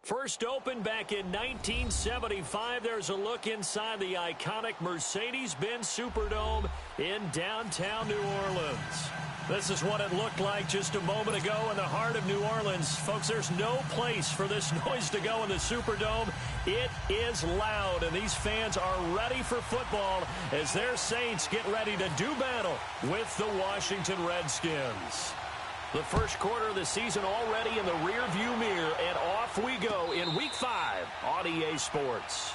First opened back in 1975, there's a look inside the iconic Mercedes-Benz Superdome in downtown New Orleans. This is what it looked like just a moment ago in the heart of New Orleans. Folks, there's no place for this noise to go in the Superdome. It is loud, and these fans are ready for football as their Saints get ready to do battle with the Washington Redskins. The first quarter of the season already in the rearview mirror, and off we go in Week 5 on EA Sports.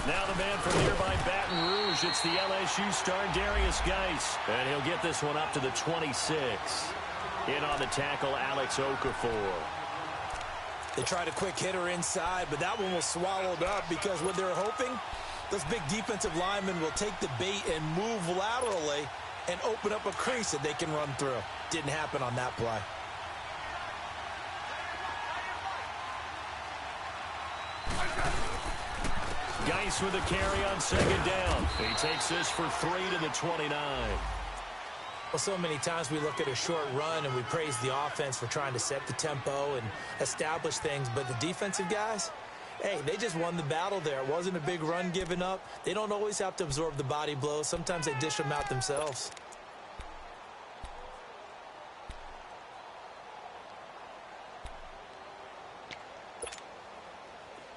Now the man from nearby Baton Rouge, it's the LSU star Darius Geis, and he'll get this one up to the 26. In on the tackle, Alex Okafor. They tried a quick hitter inside, but that one was swallowed up because what they're hoping, those big defensive linemen will take the bait and move laterally and open up a crease that they can run through. Didn't happen on that play. Geis with a carry on second down. He takes this for 3 to the 29. Well, so many times we look at a short run and we praise the offense for trying to set the tempo and establish things, but the defensive guys, hey, they just won the battle there. It wasn't a big run given up. They don't always have to absorb the body blows. Sometimes they dish them out themselves.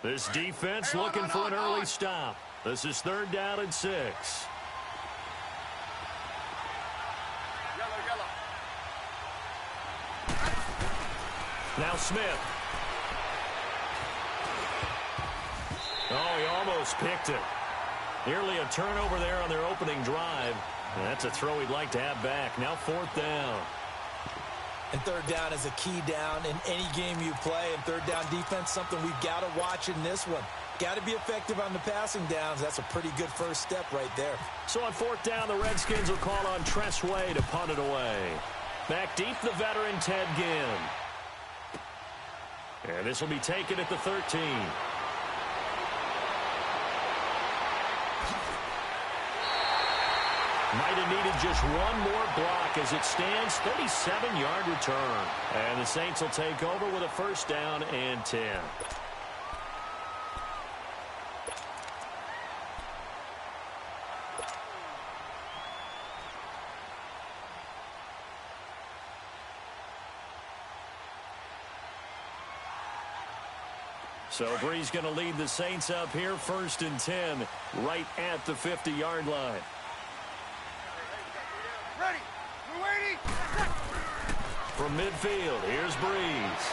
This defense looking for an early stop. This is 3rd down and 6. Now Smith. Oh, he almost picked it. Nearly a turnover there on their opening drive. And that's a throw he'd like to have back. Now 4th down. And 3rd down is a key down in any game you play. And 3rd down defense, something we've got to watch in this one. Got to be effective on the passing downs. That's a pretty good first step right there. So on 4th down, the Redskins will call on Tress Way to punt it away. Back deep, the veteran Ted Ginn. And this will be taken at the 13. Might have needed just one more block as it stands. 37-yard return. And the Saints will take over with a 1st down and 10. So Bree's going to lead the Saints up here, 1st and 10, right at the 50-yard line. Ready. We're waiting. From midfield, here's Breeze.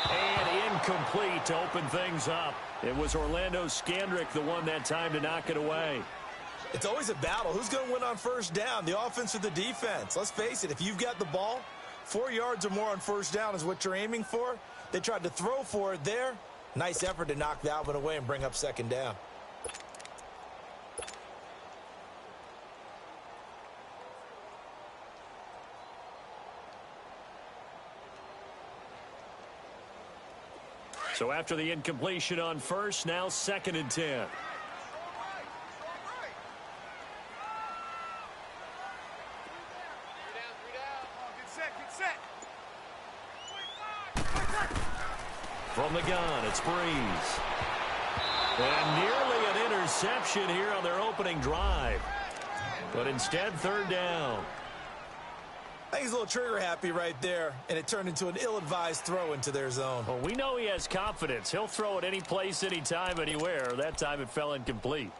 And incomplete to open things up. It was Orlando Scandrick the one that time to knock it away. It's always a battle. Who's going to win on 1st down, the offense or the defense? Let's face it, if you've got the ball, 4 yards or more on 1st down is what you're aiming for. They tried to throw for it there. Nice effort to knock that one away and bring up 2nd down. So after the incompletion on 1st, now 2nd and 10. From the gun, it's Breeze. And nearly an interception here on their opening drive. But instead, 3rd down. I think he's a little trigger happy right there, and it turned into an ill-advised throw into their zone. Well, we know he has confidence. He'll throw it any place, anytime, anywhere. That time it fell incomplete.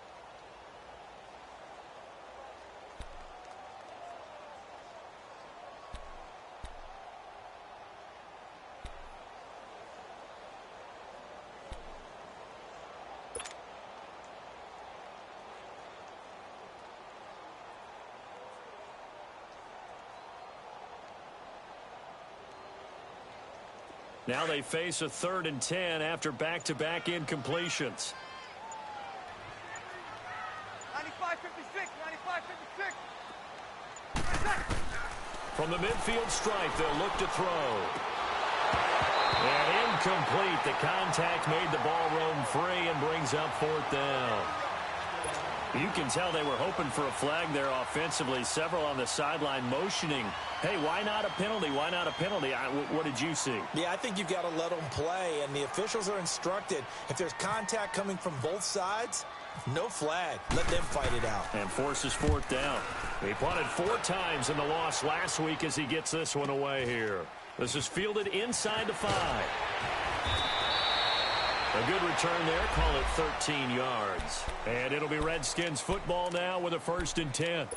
Now they face a 3rd and 10 after back-to-back incompletions. 95-56, 95-56. From the midfield stripe, they'll look to throw. And incomplete. The contact made the ball roam free and brings up 4th down. You can tell they were hoping for a flag there offensively. Several on the sideline motioning, hey, why not a penalty? Why not a penalty? What did you see? Yeah, I think you've got to let them play, and the officials are instructed. If there's contact coming from both sides, no flag. Let them fight it out. And forces 4th down. He punted 4 times in the loss last week as he gets this one away here. This is fielded inside the 5. A good return there. Call it 13 yards. And it'll be Redskins football now with a 1st and 10.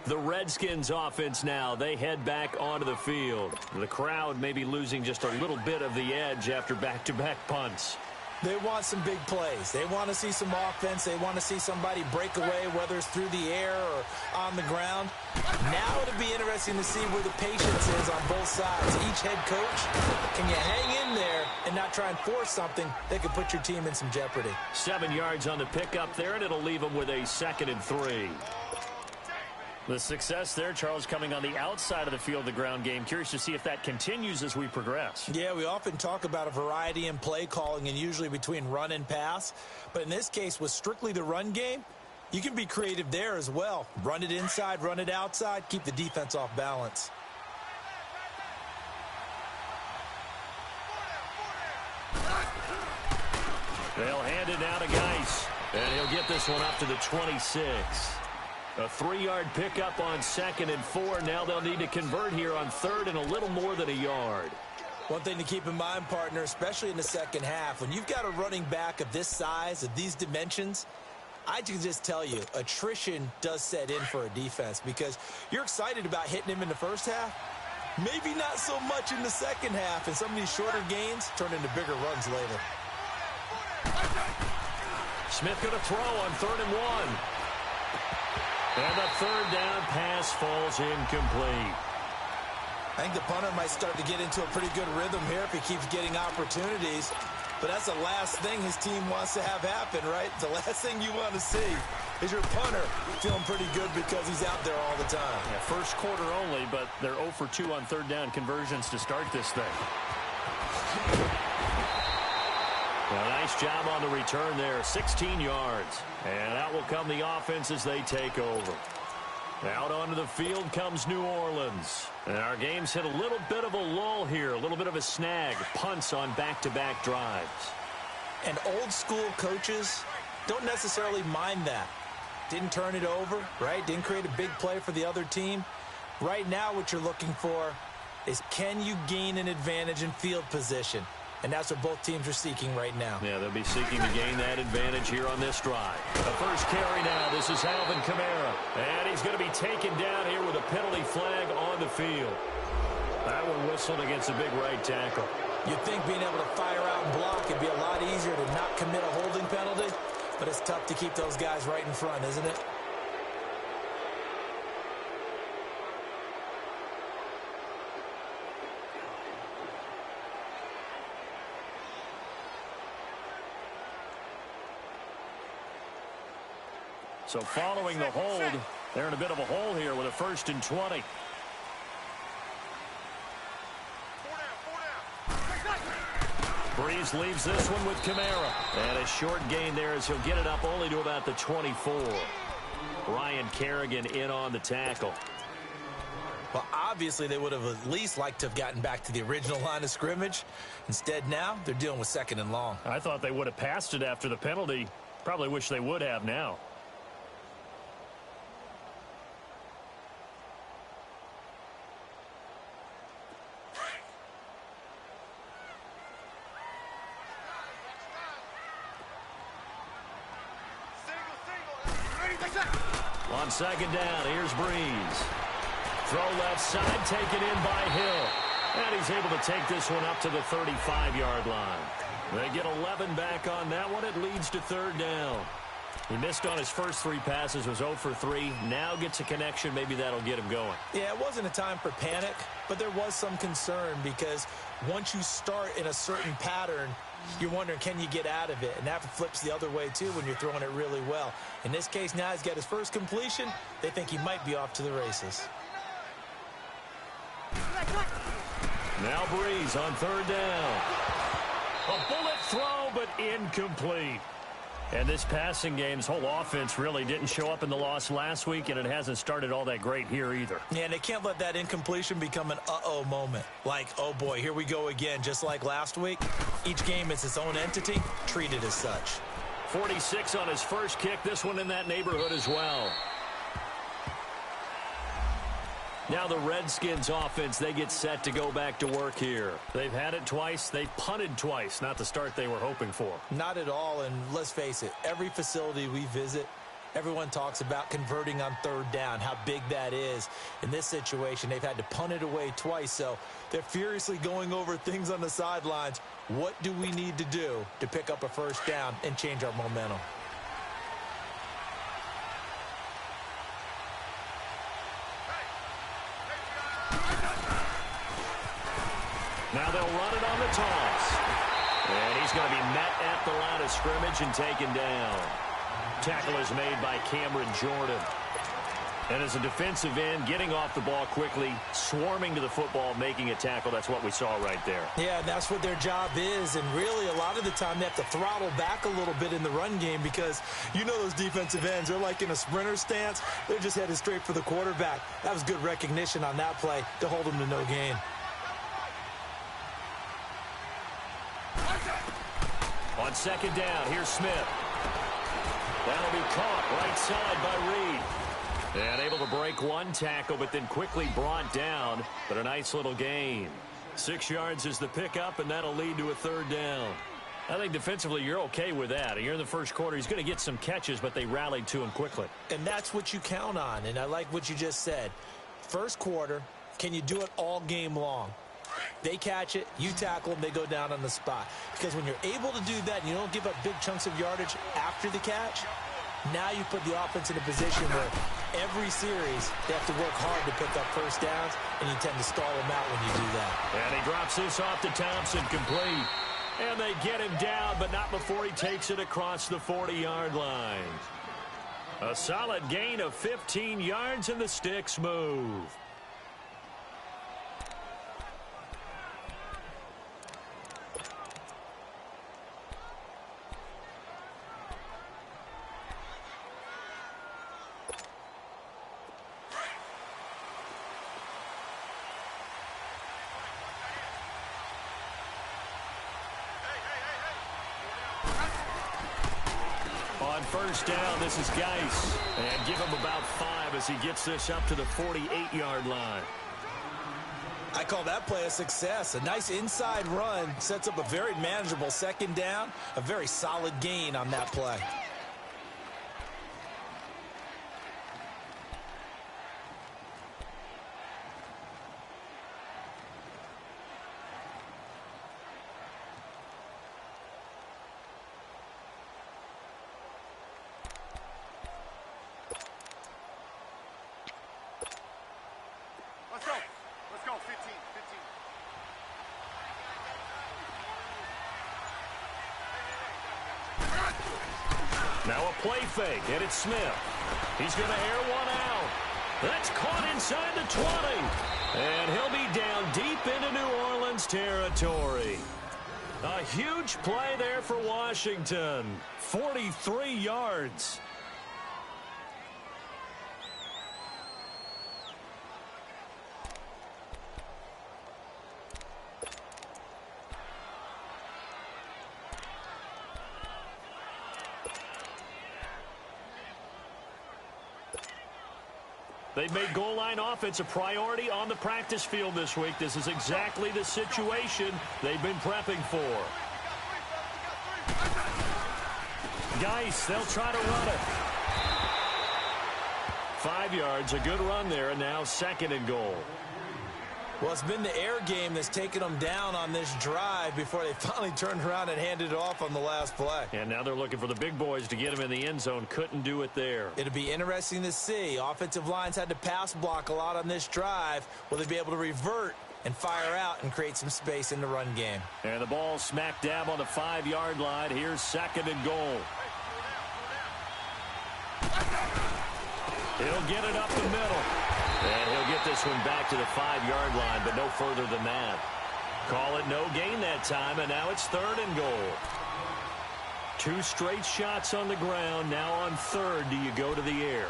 The Redskins offense now. They head back onto the field. The crowd may be losing just a little bit of the edge after back-to-back punts. They want some big plays. They want to see some offense. They want to see somebody break away, whether it's through the air or on the ground. Now it'll be interesting to see where the patience is on both sides. Each head coach, can you hang in there and not try and force something that could put your team in some jeopardy? 7 yards on the pickup there, and it'll leave them with a 2nd and 3. The success there, Charles, coming on the outside of the field, the ground game. Curious to see if that continues as we progress. Yeah, we often talk about a variety in play calling and usually between run and pass. But in this case, with strictly the run game, you can be creative there as well. Run it inside, run it outside, keep the defense off balance. They'll hand it now to Geis. And he'll get this one up to the 26. A 3-yard pickup on 2nd and 4. Now they'll need to convert here on 3rd and a little more than a yard. One thing to keep in mind, partner, especially in the second half, when you've got a running back of this size, of these dimensions, I can just tell you, attrition does set in for a defense because you're excited about hitting him in the first half. Maybe not so much in the second half, and some of these shorter gains turn into bigger runs later. Smith going to throw on 3rd and 1. And the 3rd down pass falls incomplete. I think the punter might start to get into a pretty good rhythm here if he keeps getting opportunities. But that's the last thing his team wants to have happen, right? The last thing you want to see is your punter feeling pretty good because he's out there all the time. Yeah, first quarter only, but they're 0 for 2 on 3rd down conversions to start this thing. Well, nice job on the return there, 16 yards. And out will come the offense as they take over. Out onto the field comes New Orleans. And our game's hit a little bit of a lull here, a little bit of a snag. Punts on back-to-back drives. And old school coaches don't necessarily mind that. Didn't turn it over, right? Didn't create a big play for the other team. Right now what you're looking for is can you gain an advantage in field position? And that's what both teams are seeking right now. Yeah, they'll be seeking to gain that advantage here on this drive. The first carry now. This is Alvin Kamara. And he's going to be taken down here with a penalty flag on the field. That one whistled against a big right tackle. You'd think being able to fire out and block would be a lot easier to not commit a holding penalty. But it's tough to keep those guys right in front, isn't it? So following the hold, they're in a bit of a hole here with a 1st and 20. Breeze leaves this one with Kamara. And a short gain there as he'll get it up only to about the 24. Ryan Kerrigan in on the tackle. Well, obviously they would have at least liked to have gotten back to the original line of scrimmage. Instead now, they're dealing with 2nd and long. I thought they would have passed it after the penalty. Probably wish they would have now. On 2nd down, here's Breeze. Throw left side, taken in by Hill. And he's able to take this one up to the 35-yard line. They get 11 back on that one. It leads to 3rd down. He missed on his first 3 passes, was 0 for 3. Now gets a connection. Maybe that'll get him going. Yeah, it wasn't a time for panic, but there was some concern because once you start in a certain pattern, you're wondering, can you get out of it? And that flips the other way, too, when you're throwing it really well. In this case, now he's got his first completion. They think he might be off to the races. Now Breeze on 3rd down. A bullet throw, but incomplete. And this passing game's whole offense really didn't show up in the loss last week, and it hasn't started all that great here either. Yeah, and they can't let that incompletion become an uh-oh moment. Like, oh boy, here we go again, just like last week. Each game is its own entity, treated as such. 46 on his first kick, this one in that neighborhood as well. Now the Redskins offense, they get set to go back to work here. They've had it twice. They've punted twice. Not the start they were hoping for. Not at all, and let's face it, every facility we visit, everyone talks about converting on 3rd down, how big that is. In this situation, they've had to punt it away twice, so they're furiously going over things on the sidelines. What do we need to do to pick up a 1st down and change our momentum? Now they'll run it on the toss. And he's going to be met at the line of scrimmage and taken down. Tackle is made by Cameron Jordan. And as a defensive end, getting off the ball quickly, swarming to the football, making a tackle, that's what we saw right there. Yeah, and that's what their job is. And really, a lot of the time, they have to throttle back a little bit in the run game because you know those defensive ends, they're like in a sprinter stance. They're just headed straight for the quarterback. That was good recognition on that play to hold them to no gain. On 2nd down, here's Smith. That'll be caught right side by Reed. And able to break 1 tackle, but then quickly brought down. But a nice little gain. 6 yards is the pickup, and that'll lead to a 3rd down. I think defensively you're okay with that. You're in the first quarter. He's going to get some catches, but they rallied to him quickly. And that's what you count on, and I like what you just said. First quarter, can you do it all game long? They catch it, you tackle them, they go down on the spot. Because when you're able to do that and you don't give up big chunks of yardage after the catch, now you put the offense in a position where every series they have to work hard to pick up 1st downs, and you tend to stall them out when you do that. And he drops this off to Thompson, complete. And they get him down, but not before he takes it across the 40-yard line. A solid gain of 15 yards, and the sticks move. On 1st down, this is Geis. And give him about 5 as he gets this up to the 48-yard line. I call that play a success. A nice inside run sets up a very manageable 2nd down. A very solid gain on that play. Let's go, 15. Now a play fake, and it's Smith. He's going to air one out. That's caught inside the 20. And he'll be down deep into New Orleans territory. A huge play there for Washington. 43 yards. They've made goal line offense a priority on the practice field this week. This is exactly the situation they've been prepping for. Geis, they'll try to run it. 5 yards, a good run there, and now 2nd and goal. Well, it's been the air game that's taken them down on this drive before they finally turned around and handed it off on the last play. And now they're looking for the big boys to get him in the end zone. Couldn't do it there. It'll be interesting to see. Offensive lines had to pass block a lot on this drive. Will they be able to revert and fire out and create some space in the run game? And the ball smack dab on the 5-yard line. Here's 2nd and goal. He'll get it up the middle. And he'll get this one back to the 5-yard line, but no further than that. Call it no gain that time, and now it's 3rd and goal. 2 straight shots on the ground. Now on 3rd, do you go to the air?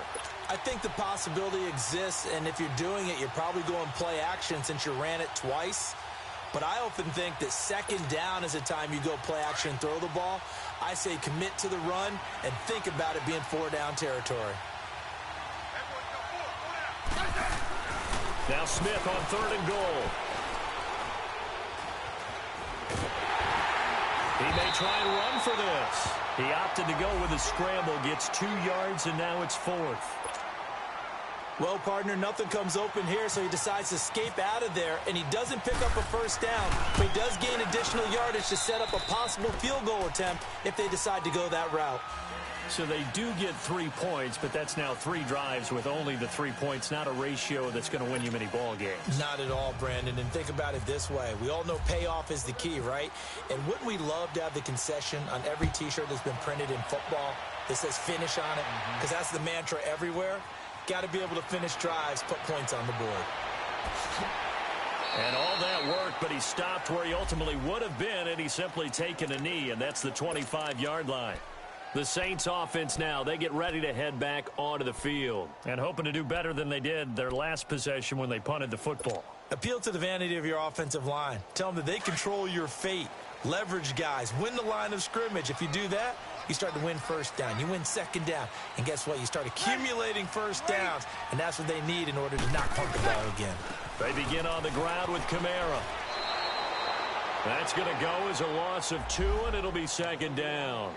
I think the possibility exists, and if you're doing it, you're probably going play action since you ran it twice. But I often think that 2nd down is a time you go play action and throw the ball. I say commit to the run and think about it being 4-down territory. Now Smith on 3rd and goal. He may try and run for this. He opted to go with a scramble, gets 2 yards, and now it's 4th. Well, partner, nothing comes open here, so he decides to escape out of there, and he doesn't pick up a 1st down, but he does gain additional yardage to set up a possible field goal attempt if they decide to go that route. So they do get 3 points, but that's now 3 drives with only the 3 points, not a ratio that's going to win you many ball games. Not at all, Brandon, and think about it this way. We all know payoff is the key, right? And wouldn't we love to have the concession on every T-shirt that's been printed in football that says finish on it? Because that's the mantra everywhere. Got to be able to finish drives, put points on the board. And all that worked, but he stopped where he ultimately would have been, and he's simply taken a knee, and that's the 25-yard line. The Saints offense now, they get ready to head back onto the field and hoping to do better than they did their last possession when they punted the football. Appeal to the vanity of your offensive line. Tell them that they control your fate. Leverage guys. Win the line of scrimmage. If you do that, you start to win 1st down. You win 2nd down. And guess what? You start accumulating 1st downs, and that's what they need in order to not punt the ball again. They begin on the ground with Kamara. That's going to go as a loss of 2, and it'll be 2nd down.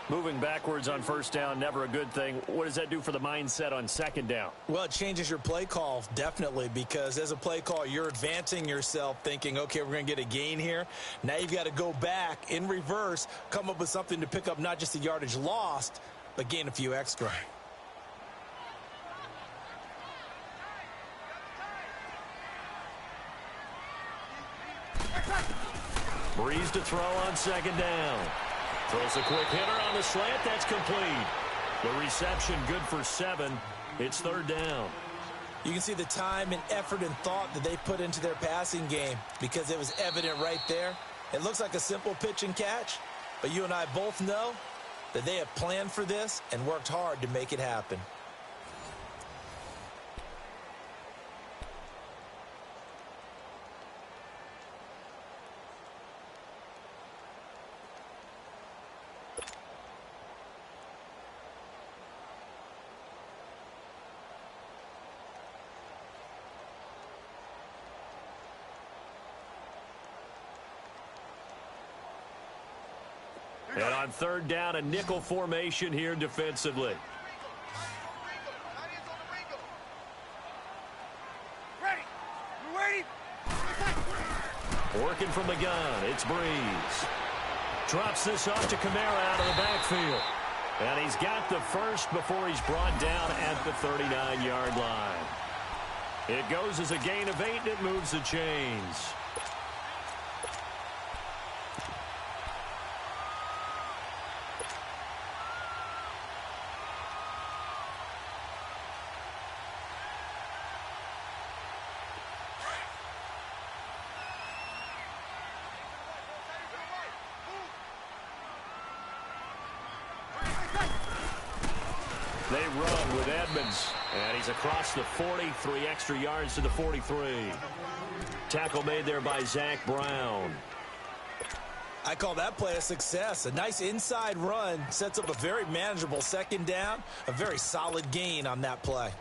Moving backwards on 1st down, never a good thing. What does that do for the mindset on 2nd down? Well, it changes your play call, definitely, because as a play call, you're advancing yourself thinking, okay, we're going to get a gain here. Now you've got to go back in reverse, come up with something to pick up not just the yardage lost, but gain a few extra. Breeze to throw on 2nd down. Throws a quick hitter on the slant. That's complete. The reception good for 7. It's 3rd down. You can see the time and effort and thought that they put into their passing game because it was evident right there. It looks like a simple pitch and catch, but you and I both know that they have planned for this and worked hard to make it happen. And on 3rd down, a nickel formation here defensively. Ready. You ready? Working from the gun, it's Breeze. Drops this off to Kamara out of the backfield. And he's got the 1st before he's brought down at the 39-yard line. It goes as a gain of 8, and it moves the chains. They run with Edmonds, and he's across the 40, 3 extra yards to the 43. Tackle made there by Zach Brown. I call that play a success. A nice inside run sets up a very manageable 2nd down, a very solid gain on that play.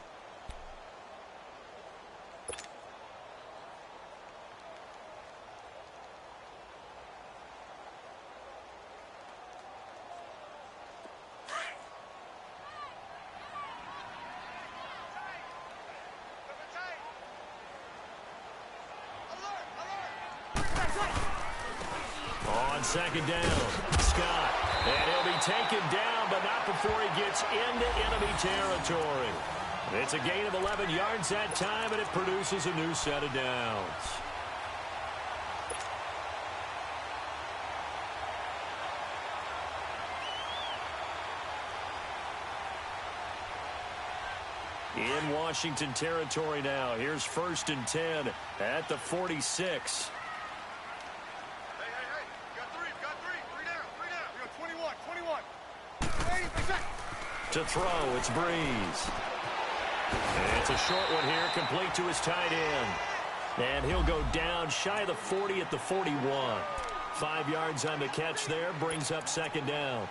On second down, Scott. And he'll be taken down, but not before he gets into enemy territory. It's a gain of 11 yards that time, and it produces a new set of downs. In Washington territory now. Here's 1st and 10 at the 46. To throw, it's Breeze. And it's a short one here, complete to his tight end. And he'll go down shy of the 40 at the 41. 5 yards on the catch there, brings up second down.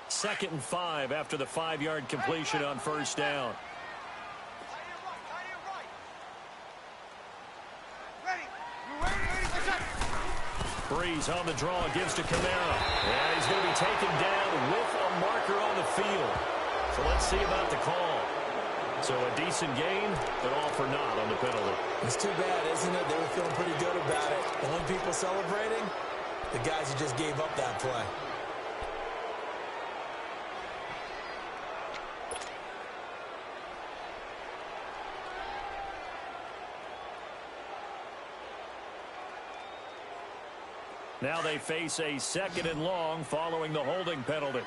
Second and 5 after the 5-yard completion on first down. Breeze on the draw, gives to Kamara. And he's going to be taken down with a marker on the field. So let's see about the call. So a decent gain, but all for naught on the penalty. It's too bad, isn't it? They were feeling pretty good about it. The only people celebrating, the guys who just gave up that play. Now they face a 2nd and long following the holding penalty.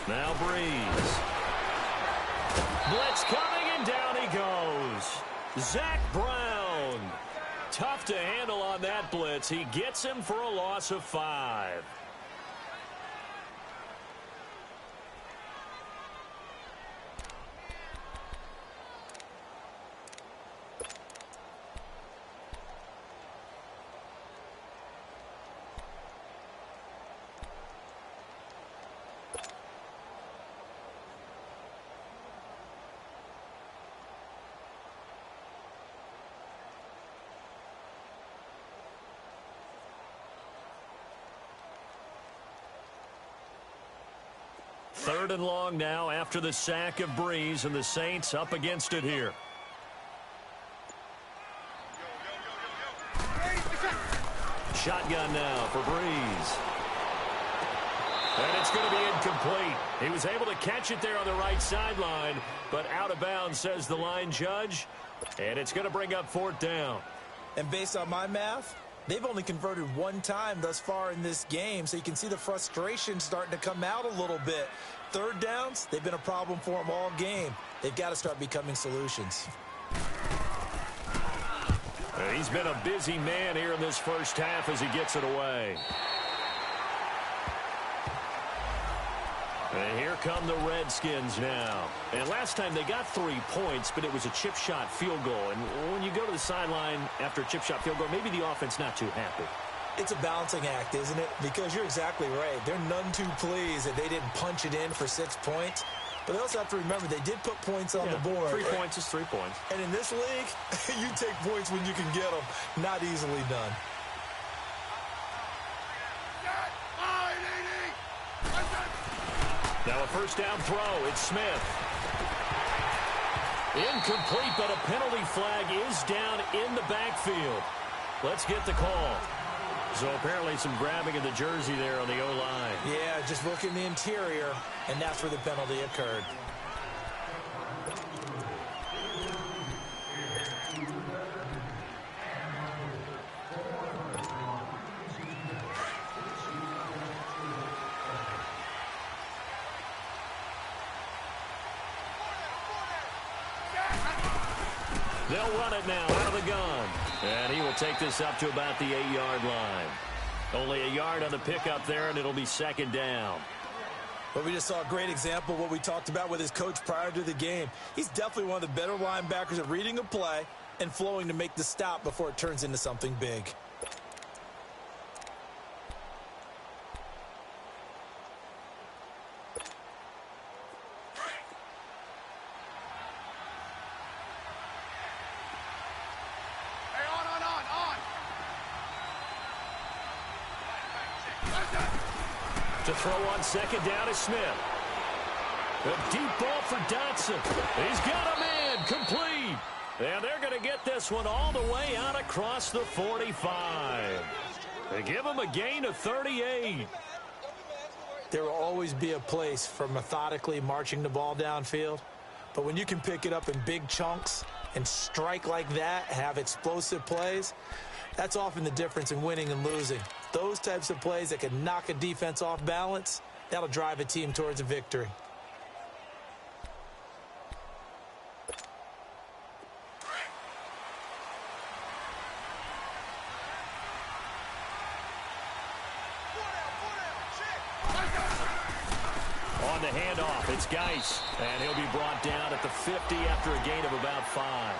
Now Breeze. Blitz coming, and down he goes. Zach Brown. Tough to handle on that blitz. He gets him for a loss of 5. Third and long now after the sack of Breeze, and the Saints up against it here. Shotgun now for Breeze. And it's going to be incomplete. He was able to catch it there on the right sideline, but out of bounds, says the line judge. And it's going to bring up 4th down. And based on my math, they've only converted 1 time thus far in this game, so you can see the frustration starting to come out a little bit. 3rd downs, they've been a problem for them all game. They've got to start becoming solutions. He's been a busy man here in this first half as he gets it away. And here come the Redskins now. And last time they got 3 points, but it was a chip shot field goal. And when you go to the sideline after a chip shot field goal, maybe the offense not too happy. It's a balancing act, isn't it? Because you're exactly right. They're none too pleased that they didn't punch it in for 6 points. But they also have to remember they did put points on the board. 3 points is 3 points. And in this league, you take points when you can get them. Not easily done. Now a first down throw. It's Smith. Incomplete, but a penalty flag is down in the backfield. Let's get the call. So apparently some grabbing of the jersey there on the O-line. Yeah, just look in the interior, and that's where the penalty occurred. They'll run it now out of the gun. And he will take this up to about the 8-yard line. Only a yard on the pickup there, and it'll be 2nd down. But we just saw a great example of what we talked about with his coach prior to the game. He's definitely one of the better linebackers at reading a play and flowing to make the stop before it turns into something big. To throw on second down is Smith. A deep ball for Dotson. He's got a man complete. And they're going to get this one all the way out across the 45. They give him a gain of 38. There will always be a place for methodically marching the ball downfield. But when you can pick it up in big chunks and strike like that, have explosive plays, that's often the difference in winning and losing. Those types of plays that can knock a defense off balance, that'll drive a team towards a victory. On the handoff, it's Geis, and he'll be brought down at the 50 after a gain of about 5.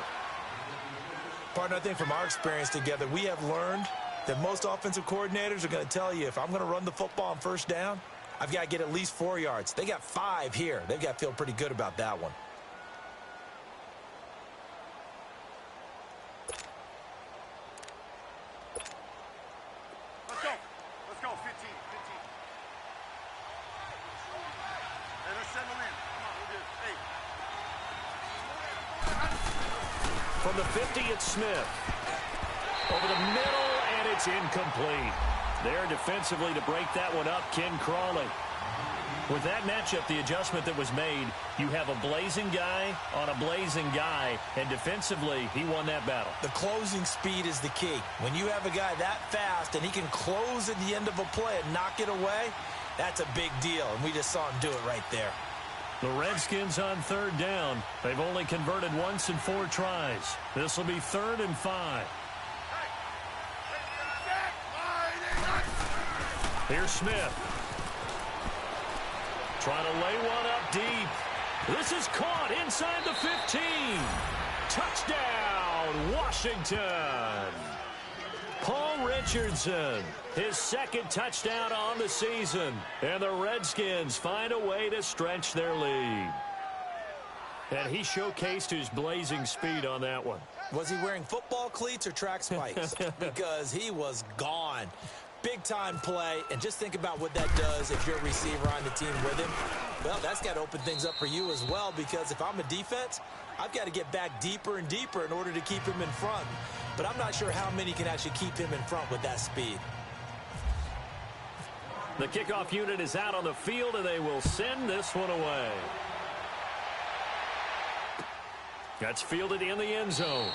Partner, I think from our experience together, we have learned that most offensive coordinators are going to tell you, if I'm going to run the football on first down, I've got to get at least 4 yards. They got 5 here. They've got to feel pretty good about that one. Let's go. Let's go. 15. Hey, let's settle in. Come on, we're good. Hey. From the 50, it's Smith. Over the middle, and it's incomplete. There defensively to break that one up, Ken Crawley. With that matchup, the adjustment that was made, you have a blazing guy on a blazing guy, and defensively, he won that battle. The closing speed is the key. When you have a guy that fast and he can close at the end of a play and knock it away, that's a big deal, and we just saw him do it right there. The Redskins on third down. They've only converted once in 4 tries. This will be 3rd and 5. Here's Smith. Trying to lay one up deep. This is caught inside the 15. Touchdown, Washington. Paul Richardson, his 2nd touchdown on the season. And the Redskins find a way to stretch their lead. And he showcased his blazing speed on that one. Was he wearing football cleats or track spikes? Because he was gone. Big-time play, and just think about what that does if you're a receiver on the team with him. Well, that's got to open things up for you as well, because if I'm a defense, I've got to get back deeper and deeper in order to keep him in front. But I'm not sure how many can actually keep him in front with that speed. The kickoff unit is out on the field, and they will send this one away. That's fielded in the end zone.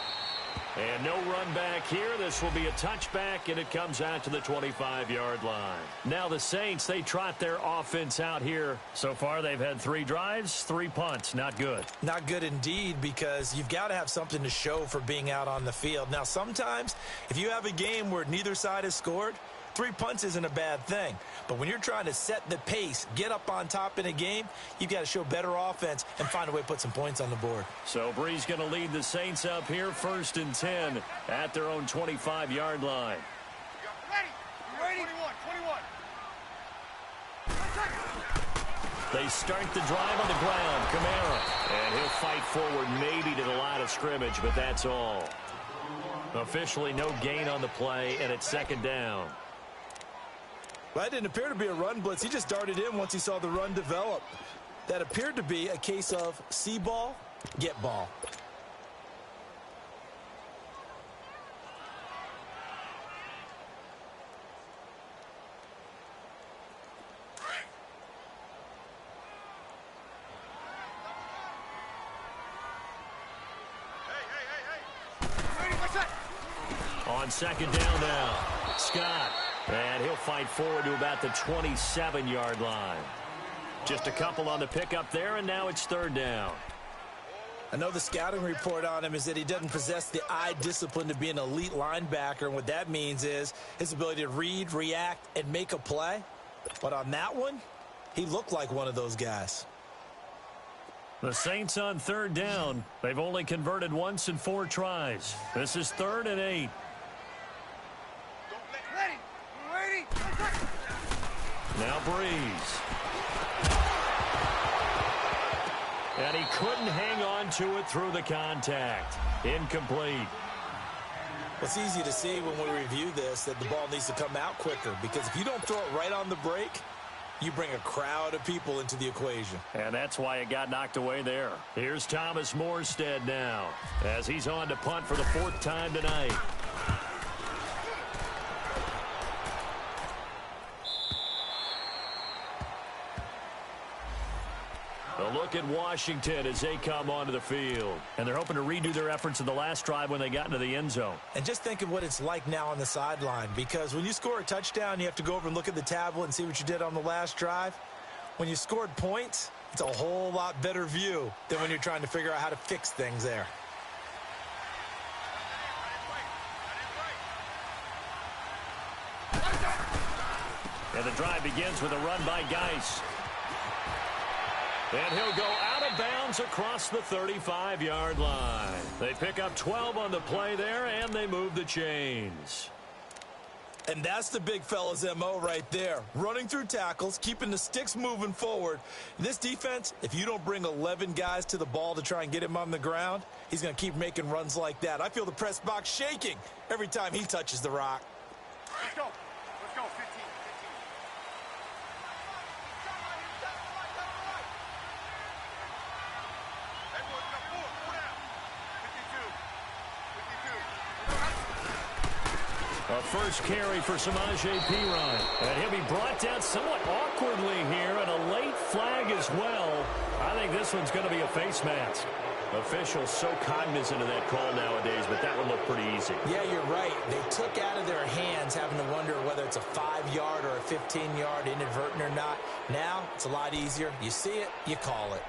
And no run back here. This will be a touchback, and it comes out to the 25-yard line. Now the Saints, they trot their offense out here. So far, they've had 3 drives, 3 punts. Not good. Not good indeed, because you've got to have something to show for being out on the field. Now, sometimes, if you have a game where neither side has scored, 3 punts isn't a bad thing. But when you're trying to set the pace, get up on top in a game, you've got to show better offense and find a way to put some points on the board. So Bree's going to lead the Saints up here, 1st and 10 at their own 25-yard line. Ready? You ready? 21. They start the drive on the ground. Kamara. And he'll fight forward maybe to the line of scrimmage, but that's all. Officially no gain on the play, and it's 2nd down. Well, that didn't appear to be a run blitz. He just darted in once he saw the run develop. That appeared to be a case of see ball, get ball. On 2nd down now, Scott. And he'll fight forward to about the 27-yard line. Just a couple on the pickup there, and now it's 3rd down. I know the scouting report on him is that he doesn't possess the eye discipline to be an elite linebacker, and what that means is his ability to read, react, and make a play. But on that one, he looked like one of those guys. The Saints on 3rd down. They've only converted once in 4 tries. This is 3rd and 8. Now Breeze. And he couldn't hang on to it through the contact. Incomplete. It's easy to see when we review this that the ball needs to come out quicker, because if you don't throw it right on the break, you bring a crowd of people into the equation. And that's why it got knocked away there. Here's Thomas Morstead now as he's on to punt for the 4th time tonight. A look at Washington as they come onto the field. And they're hoping to redo their efforts in the last drive when they got into the end zone. And just think of what it's like now on the sideline, because when you score a touchdown, you have to go over and look at the tablet and see what you did on the last drive. When you scored points, it's a whole lot better view than when you're trying to figure out how to fix things there. And the drive begins with a run by Geis. And he'll go out of bounds across the 35-yard line. They pick up 12 on the play there, and they move the chains. And that's the big fella's MO right there. Running through tackles, keeping the sticks moving forward. This defense, if you don't bring 11 guys to the ball to try and get him on the ground, he's going to keep making runs like that. I feel the press box shaking every time he touches the rock. Let's go. Let's go. 15. A first carry for Samaje Perine. And he'll be brought down somewhat awkwardly here, and a late flag as well. I think this one's going to be a face mask. Officials so cognizant of that call nowadays, but that one looked pretty easy. Yeah, you're right. They took out of their hands having to wonder whether it's a 5-yard or a 15-yard inadvertent or not. Now, it's a lot easier. You see it, you call it.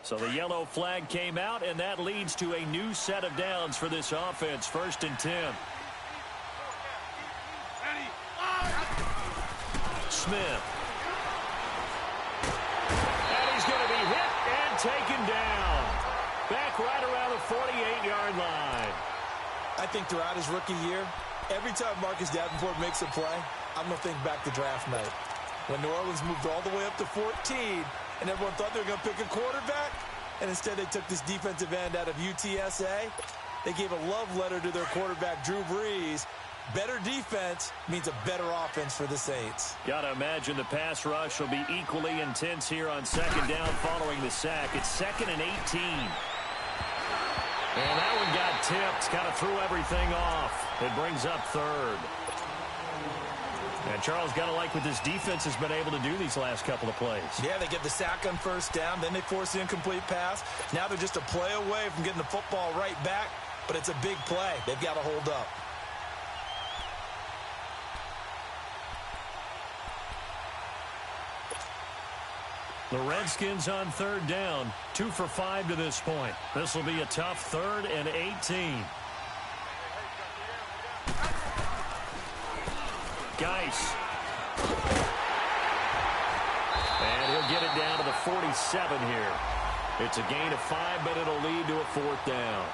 So the yellow flag came out, and that leads to a new set of downs for this offense. 1st and 10. Smith. And he's going to be hit and taken down. Back right around the 48-yard line. I think throughout his rookie year, every time Marcus Davenport makes a play, I'm going to think back to draft night. When New Orleans moved all the way up to 14, and everyone thought they were going to pick a quarterback, and instead they took this defensive end out of UTSA. They gave a love letter to their quarterback, Drew Brees. Better defense means a better offense for the Saints. Got to imagine the pass rush will be equally intense here on 2nd down following the sack. It's 2nd and 18. And that one got tipped, kind of threw everything off. It brings up 3rd. And Charles, got to like what this defense has been able to do these last couple of plays. Yeah, they get the sack on 1st down, then they force the incomplete pass. Now they're just a play away from getting the football right back, but it's a big play. They've got to hold up. The Redskins on 3rd down, 2 for 5 to this point. This will be a tough 3rd and 18. Geis. And he'll get it down to the 47 here. It's a gain of 5, but it'll lead to a 4th down.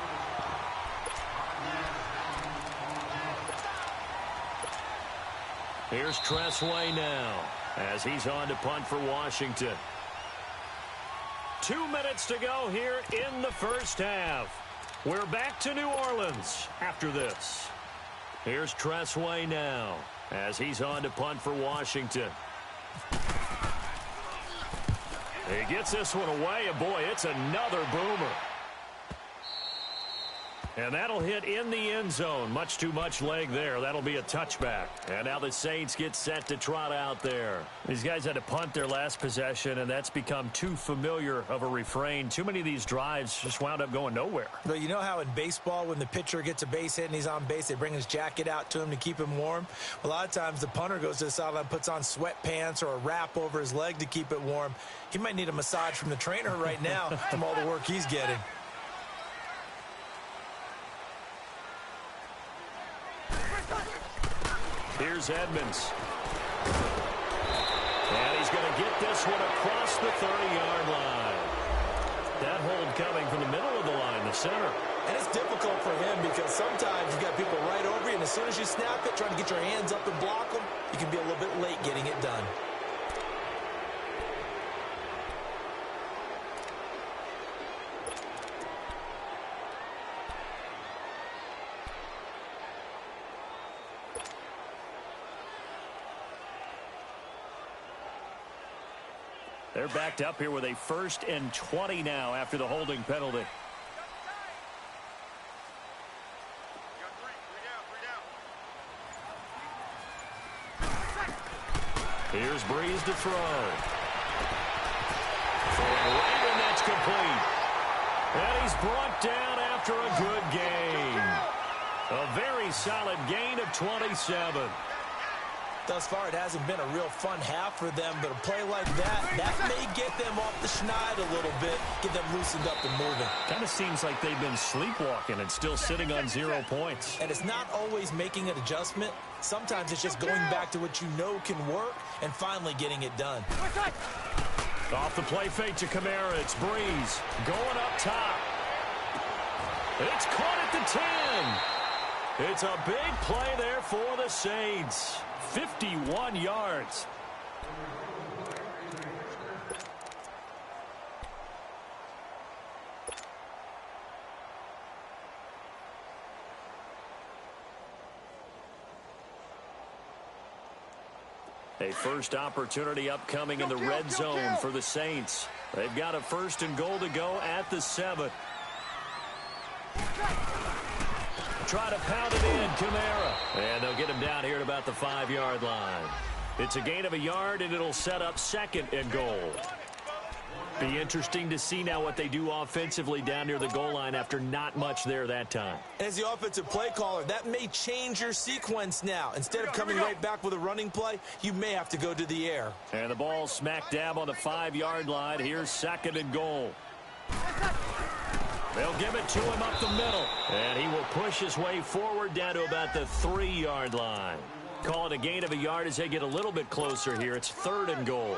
Here's Tressway now as he's on to punt for Washington. 2 minutes to go here in the 1st half. We're back to New Orleans after this. Here's Tressway now as he's on to punt for Washington. He gets this one away, and boy, it's another boomer. And that'll hit in the end zone. Much too much leg there. That'll be a touchback. And now the Saints get set to trot out there. These guys had to punt their last possession, and that's become too familiar of a refrain. Too many of these drives just wound up going nowhere. But you know how in baseball, when the pitcher gets a base hit and he's on base, they bring his jacket out to him to keep him warm? A lot of times the punter goes to the sideline, puts on sweatpants or a wrap over his leg to keep it warm. He might need a massage from the trainer right now from all the work he's getting. Here's Edmonds. And he's going to get this one across the 30-yard line. That hold coming from the middle of the line, the center. And it's difficult for him because sometimes you got people right over you, and as soon as you snap it, trying to get your hands up and block them, you can be a little bit late getting it done. They're backed up here with a 1st and 20 now after the holding penalty. Here's Breeze to throw. Throwing right, and that's complete. And he's brought down after a good gain. A very solid gain of 27. Thus far, it hasn't been a real fun half for them, but a play like that may get them off the schneid a little bit, get them loosened up and moving. Kind of seems like they've been sleepwalking and still sitting on 0 points. And it's not always making an adjustment. Sometimes it's just going back to what you know can work and finally getting it done. Off the play fake to Kamara. It's Breeze going up top. It's caught at the 10. It's a big play there for the Saints. 51 yards. A first opportunity upcoming in the red zone for the Saints. They've got a 1st and goal to go at the 7. Try to pound it in, Kamara. And they'll get him down here at about the 5-yard line. It's a gain of a yard, and it'll set up 2nd and goal. Be interesting to see now what they do offensively down near the goal line after not much there that time. As the offensive play caller, that may change your sequence now. Instead of coming right back with a running play, you may have to go to the air. And the ball smack dab on the 5-yard line. Here's 2nd and goal. They'll give it to him up the middle. And he will push his way forward down to about the 3-yard line. Call it a gain of a yard as they get a little bit closer here. It's 3rd and goal.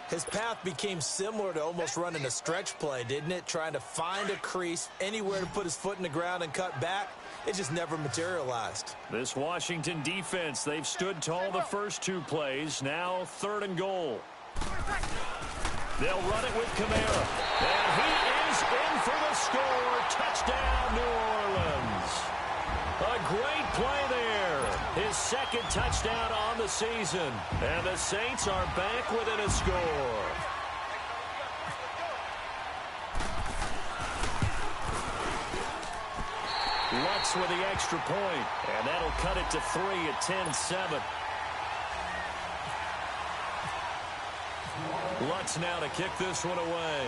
His path became similar to almost running a stretch play, didn't it? Trying to find a crease, anywhere to put his foot in the ground and cut back. It just never materialized. This Washington defense, they've stood tall the first 2 plays. Now 3rd and goal. They'll run it with Kamara. And he is in for the score. Touchdown, New Orleans. A great play there. His 2nd touchdown on the season. And the Saints are back within a score. Lutz with the extra point. And that'll cut it to 3 at 10-7. Lutz now to kick this one away.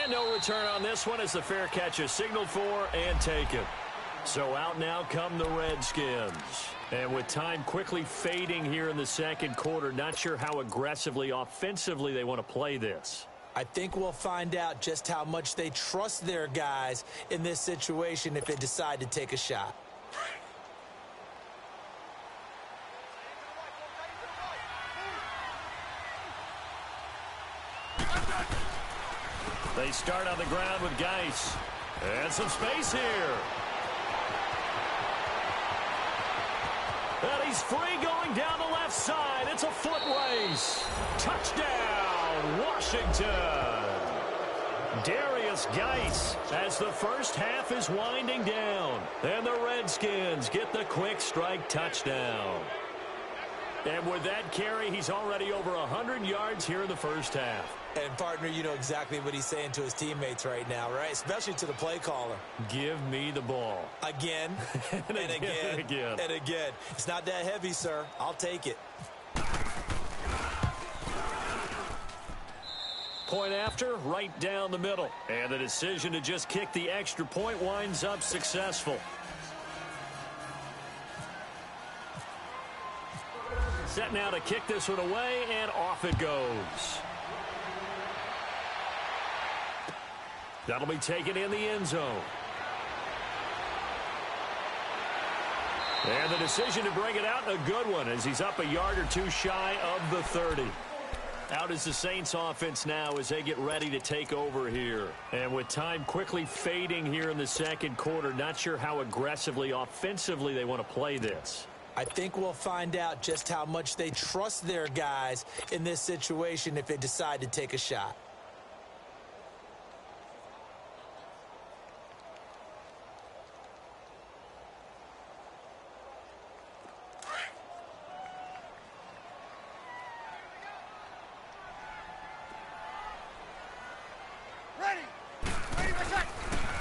And no return on this one as the fair catch is signaled for and taken. So out now come the Redskins. And with time quickly fading here in the 2nd quarter, not sure how aggressively, offensively they want to play this. I think we'll find out just how much they trust their guys in this situation if they decide to take a shot. They start on the ground with Geis. And some space here. And he's free going down the left side. It's a foot race. Touchdown, Washington. Darius Geis as the first half is winding down. And the Redskins get the quick strike touchdown. And with that carry, he's already over 100 yards here in the first half. And, partner, you know exactly what he's saying to his teammates right now, right? Especially to the play caller. Give me the ball. Again, and again, and again. It's not that heavy, sir. I'll take it. Point after, right down the middle. And the decision to just kick the extra point winds up successful. Set now to kick this one away, and off it goes. That'll be taken in the end zone. And the decision to bring it out, a good one, as he's up a yard or 2 shy of the 30. Out is the Saints offense now as they get ready to take over here. And with time quickly fading here in the second quarter, not sure how aggressively, offensively they want to play this. I think we'll find out just how much they trust their guys in this situation if they decide to take a shot.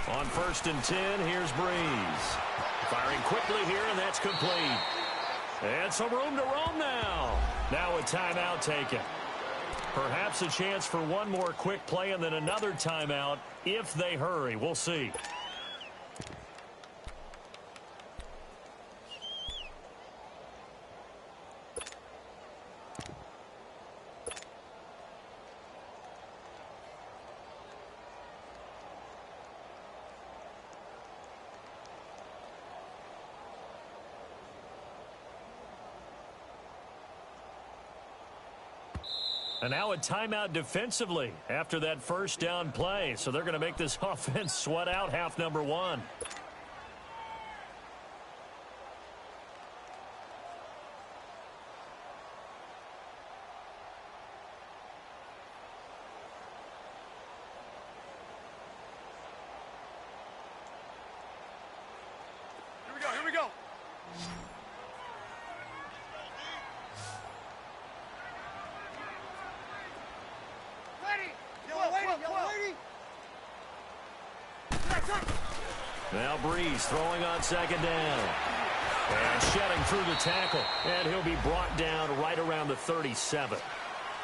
On 1st and 10, here's Breeze. Firing quickly here, and that's complete. And some room to roam now. Now a timeout taken. Perhaps a chance for one more quick play and then another timeout if they hurry. We'll see. And now a timeout defensively after that first down play. So they're going to make this offense sweat out half number one. Here we go. Now Breeze throwing on second down. And shedding through the tackle. And he'll be brought down right around the 37.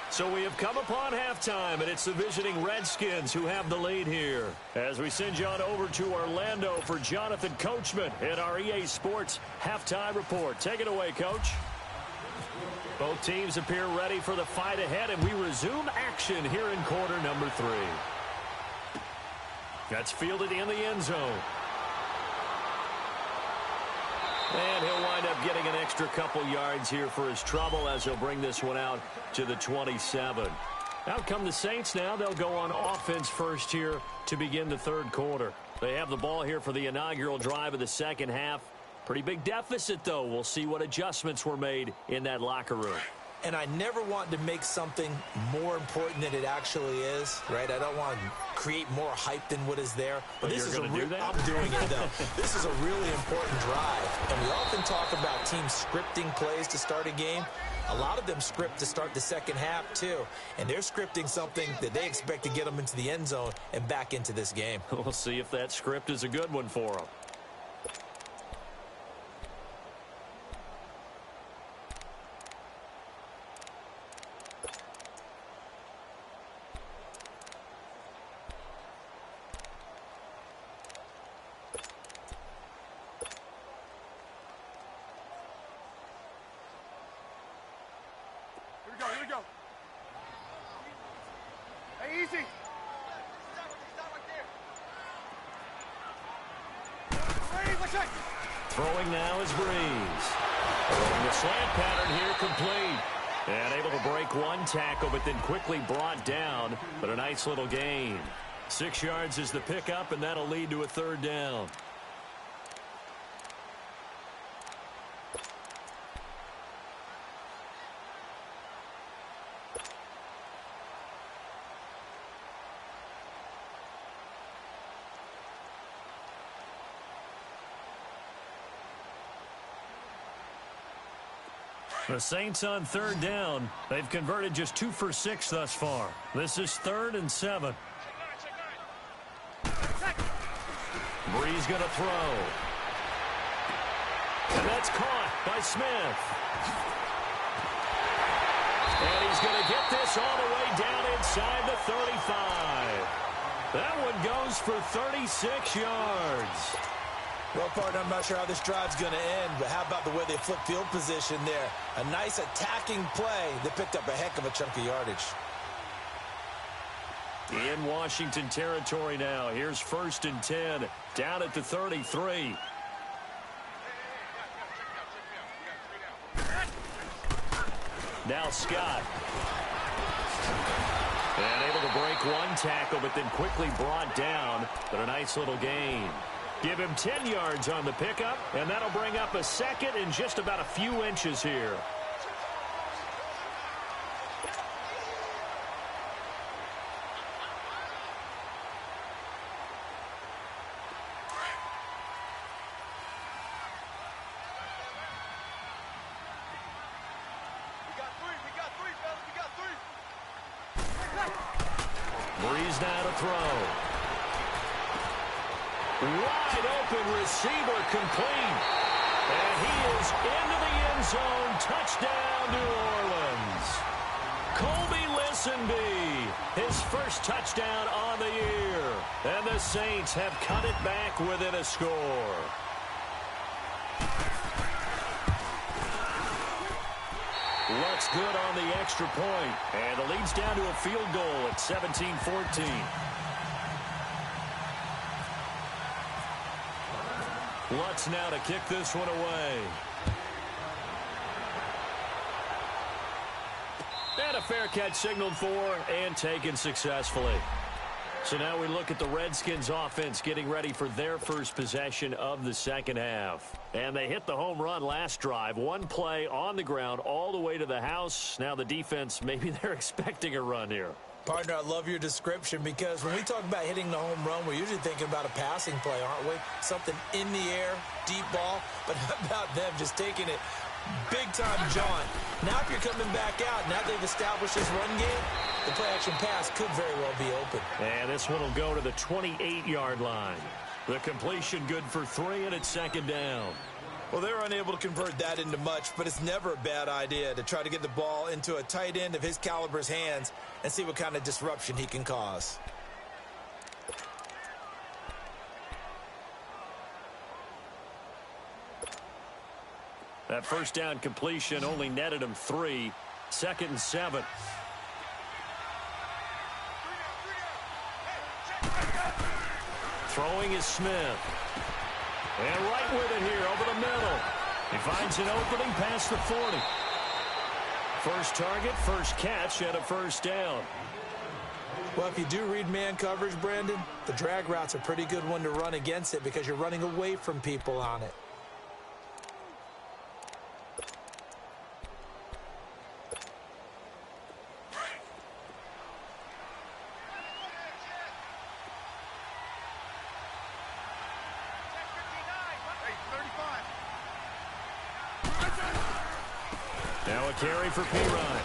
So we have come upon halftime, and it's the visiting Redskins who have the lead here. As we send you on over to Orlando for Jonathan Coachman in our EA Sports Halftime Report. Take it away, Coach. Both teams appear ready for the fight ahead, and we resume action here in quarter number 3. That's fielded in the end zone. And he'll wind up getting an extra couple yards here for his trouble as he'll bring this one out to the 27. Out come the Saints now. They'll go on offense first here to begin the third quarter. They have the ball here for the inaugural drive of the second half. Pretty big deficit, though. We'll see what adjustments were made in that locker room. And I never want to make something more important than it actually is, right? I don't want to create more hype than what is there. But this is going to do that? I'm doing it, though. This is a really important drive. And we often talk about teams scripting plays to start a game. A lot of them script to start the second half, too. And they're scripting something that they expect to get them into the end zone and back into this game. We'll see if that script is a good one for them. Here we go. Hey, easy. Throwing now is Breeze. The slant pattern here complete. And able to break one tackle, but then quickly brought down. But a nice little gain. 6 yards is the pickup, and that'll lead to a third down. The Saints on third down. They've converted just 2 for 6 thus far. This is 3rd and 7. Breeze going to throw. And that's caught by Smith. And he's going to get this all the way down inside the 35. That one goes for 36 yards. Well, partner, I'm not sure how this drive's going to end, but how about the way they flip field position there? A nice attacking play that picked up a heck of a chunk of yardage. In Washington territory now. Here's 1st and 10, down at the 33. Now Scott. And able to break one tackle, but then quickly brought down. But a nice little gain. Give him 10 yards on the pickup, and that'll bring up a second in just about a few inches here. Breeze now to throw. Wide open receiver complete. And he is into the end zone. Touchdown, New Orleans. Colby Listenby, his first touchdown on the year. And the Saints have cut it back within a score. Looks good on the extra point. And the lead's down to a field goal at 17-14. Lutz now to kick this one away. And a fair catch signaled for and taken successfully. So now we look at the Redskins offense getting ready for their first possession of the second half. And they hit the home run last drive. One play on the ground all the way to the house. Now the defense, maybe they're expecting a run here. Partner, I love your description because when we talk about hitting the home run, we're usually thinking about a passing play, aren't we? Something in the air, deep ball. But how about them just taking it big time, John? Now if you're coming back out, now they've established this run game, the play-action pass could very well be open. And this one will go to the 28-yard line. The completion good for 3, and it's second down. Well, they're unable to convert that into much, but it's never a bad idea to try to get the ball into a tight end of his caliber's hands and see what kind of disruption he can cause. That first down completion only netted him 3. 2nd and 7. Throwing is Smith. And right with it here over the middle. He finds an opening past the 40. First target, first catch, and a first down. Well, if you do read man coverage, Brandon, the drag route's a pretty good one to run against it because you're running away from people on it. Now a carry for P-Ryan.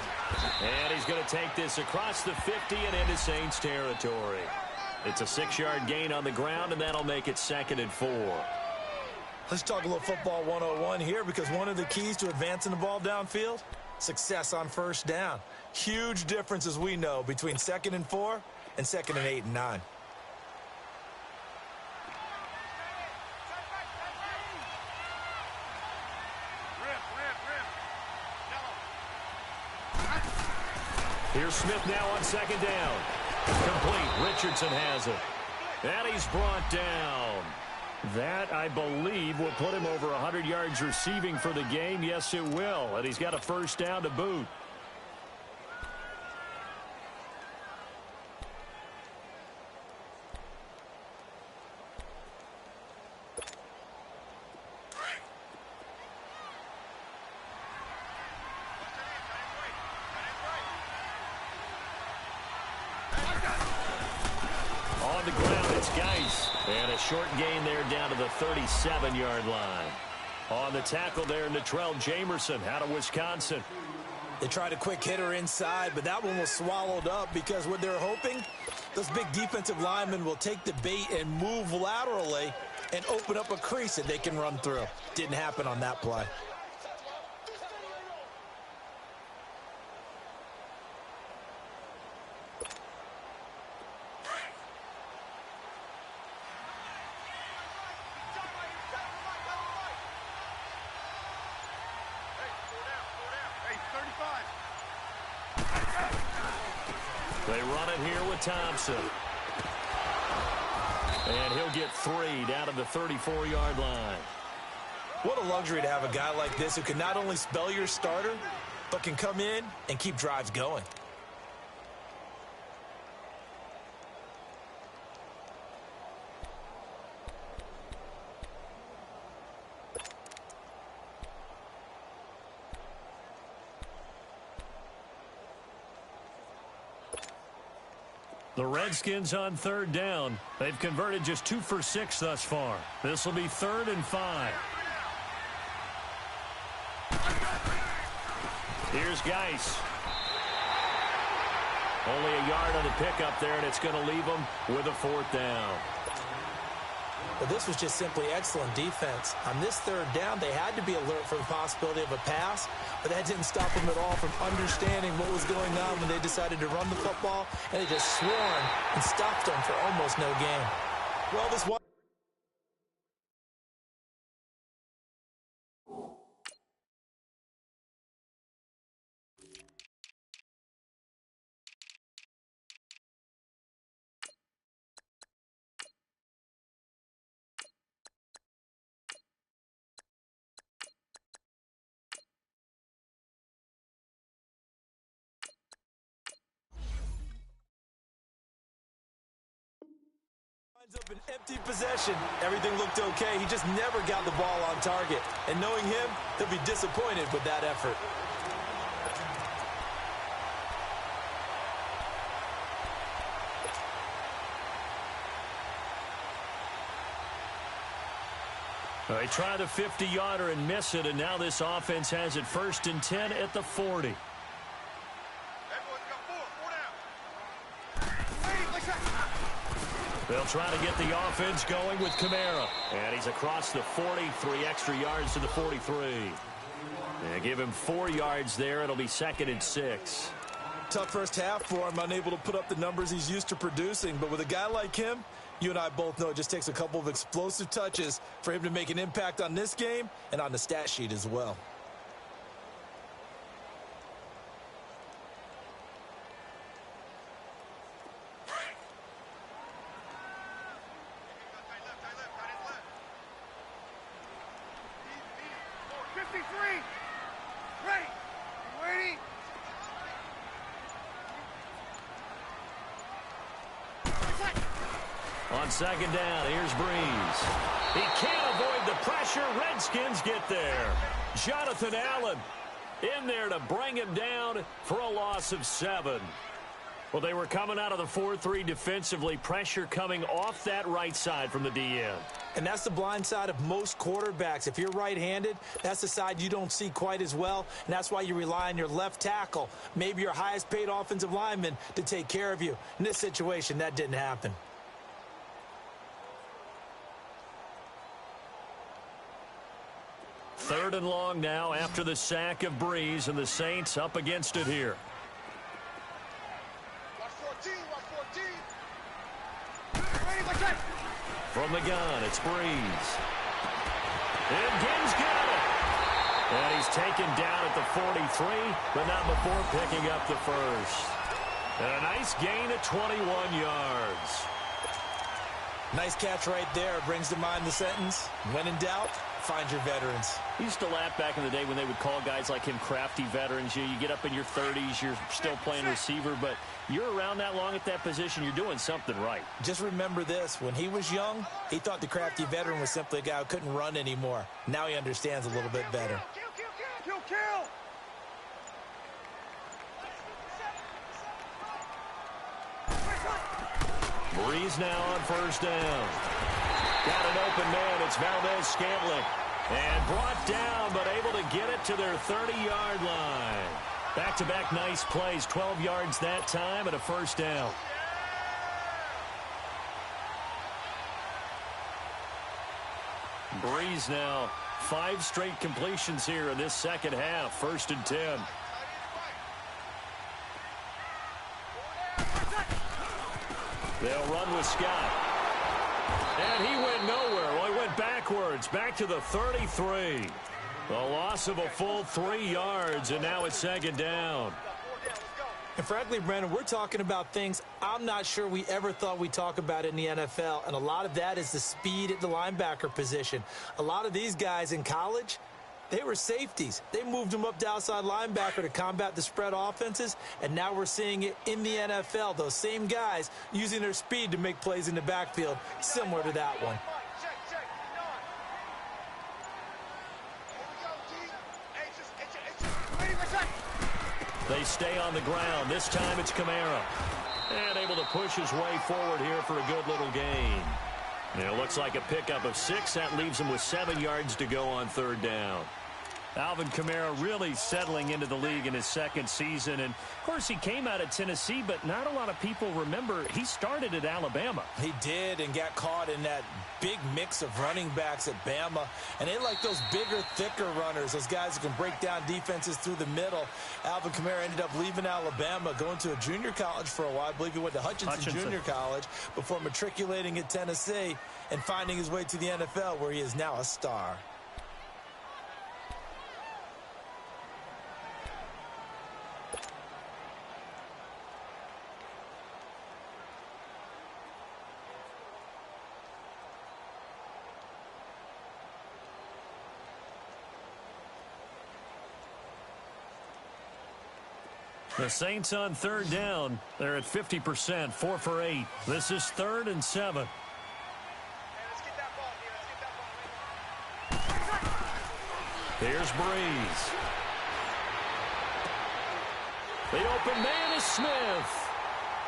And he's going to take this across the 50 and into Saints territory. It's a 6-yard gain on the ground, and that'll make it 2nd and 4. Let's talk a little football 101 here because one of the keys to advancing the ball downfield, success on first down. Huge difference, as we know, between 2nd and 4 and 2nd and 8 and 9. Here's Smith now on 2nd down. Complete. Richardson has it. And he's brought down. That, I believe, will put him over 100 yards receiving for the game. Yes, it will. And he's got a first down to boot. On the ground, it's Geis. And a short gain there down to the 37-yard line. On the tackle there, Natrell Jamerson out of Wisconsin. They tried a quick hitter inside, but that one was swallowed up because what they're hoping, those big defensive linemen will take the bait and move laterally and open up a crease that they can run through. Didn't happen on that play. They run it here with Thompson. And he'll get 3 down to the 34-yard line. What a luxury to have a guy like this who can not only spell your starter, but can come in and keep drives going. The Redskins on third down. They've converted just 2 for 6 thus far. This will be 3rd and 5. Here's Geis. Only a yard on the pickup there, and it's going to leave them with a 4th down. But this was just simply excellent defense. On this 3rd down, they had to be alert for the possibility of a pass, but that didn't stop them at all from understanding what was going on when they decided to run the football, and they just swarmed and stopped them for almost no gain. Well, this one. Up an empty possession. Everything looked okay. He just never got the ball on target. And knowing him, he'll be disappointed with that effort. They try the 50-yarder and miss it, and now this offense has it 1st and 10 at the 40. They'll try to get the offense going with Kamara. And he's across the 40, 3 extra yards to the 43. They give him 4 yards there. It'll be 2nd and 6. Tough first half for him, unable to put up the numbers he's used to producing. But with a guy like him, you and I both know it just takes a couple of explosive touches for him to make an impact on this game and on the stat sheet as well. On 2nd down, here's Breeze. He can't avoid the pressure. Redskins get there. Jonathan Allen in there to bring him down for a loss of 7. Well, they were coming out of the 4-3 defensively. Pressure coming off that right side from the DN. And that's the blind side of most quarterbacks. If you're right-handed, that's the side you don't see quite as well, and that's why you rely on your left tackle, maybe your highest-paid offensive lineman, to take care of you. In this situation, that didn't happen. 3rd and long now after the sack of Breeze, and the Saints up against it here. From the gun, it's Breeze. And Gibbs got it. And he's taken down at the 43, but not before picking up the 1st. And a nice gain of 21 yards. Nice catch right there. Brings to mind the sentence, when in doubt, find your veterans. We used to laugh back in the day when they would call guys like him crafty veterans. You get up in your 30s, you're still playing receiver, but you're around that long at that position, you're doing something right. Just remember this. When he was young, he thought the crafty veteran was simply a guy who couldn't run anymore. Now he understands a little bit better. Kill! Breeze now on 1st down. Got an open man. It's Valdez-Scantling. And brought down, but able to get it to their 30-yard line. Back-to-back nice plays. 12 yards that time and a 1st down. Breeze now 5 straight completions here in this 2nd half. 1st and 10. They'll run with Scott. And he went nowhere. Well, he went backwards, back to the 33. A loss of a full 3 yards, and now it's 2nd down. And frankly, Brandon, we're talking about things I'm not sure we ever thought we'd talk about in the NFL, and a lot of that is the speed at the linebacker position. A lot of these guys in college, they were safeties. They moved them up to outside linebacker to combat the spread offenses, and now we're seeing it in the NFL. Those same guys using their speed to make plays in the backfield, similar to that one. They stay on the ground. This time it's Kamara. And able to push his way forward here for a good little gain. And it looks like a pickup of 6. That leaves him with 7 yards to go on third down. Alvin Kamara really settling into the league in his second season. And, of course, he came out of Tennessee, but not a lot of people remember he started at Alabama. He did, and got caught in that big mix of running backs at Bama. And they like those bigger, thicker runners, those guys who can break down defenses through the middle. Alvin Kamara ended up leaving Alabama, going to a junior college for a while. I believe he went to Hutchinson Junior College before matriculating at Tennessee and finding his way to the NFL, where he is now a star. The Saints on third down. They're at 50%, 4 for 8. This is 3rd and 7. Here's Breeze. The open man is Smith.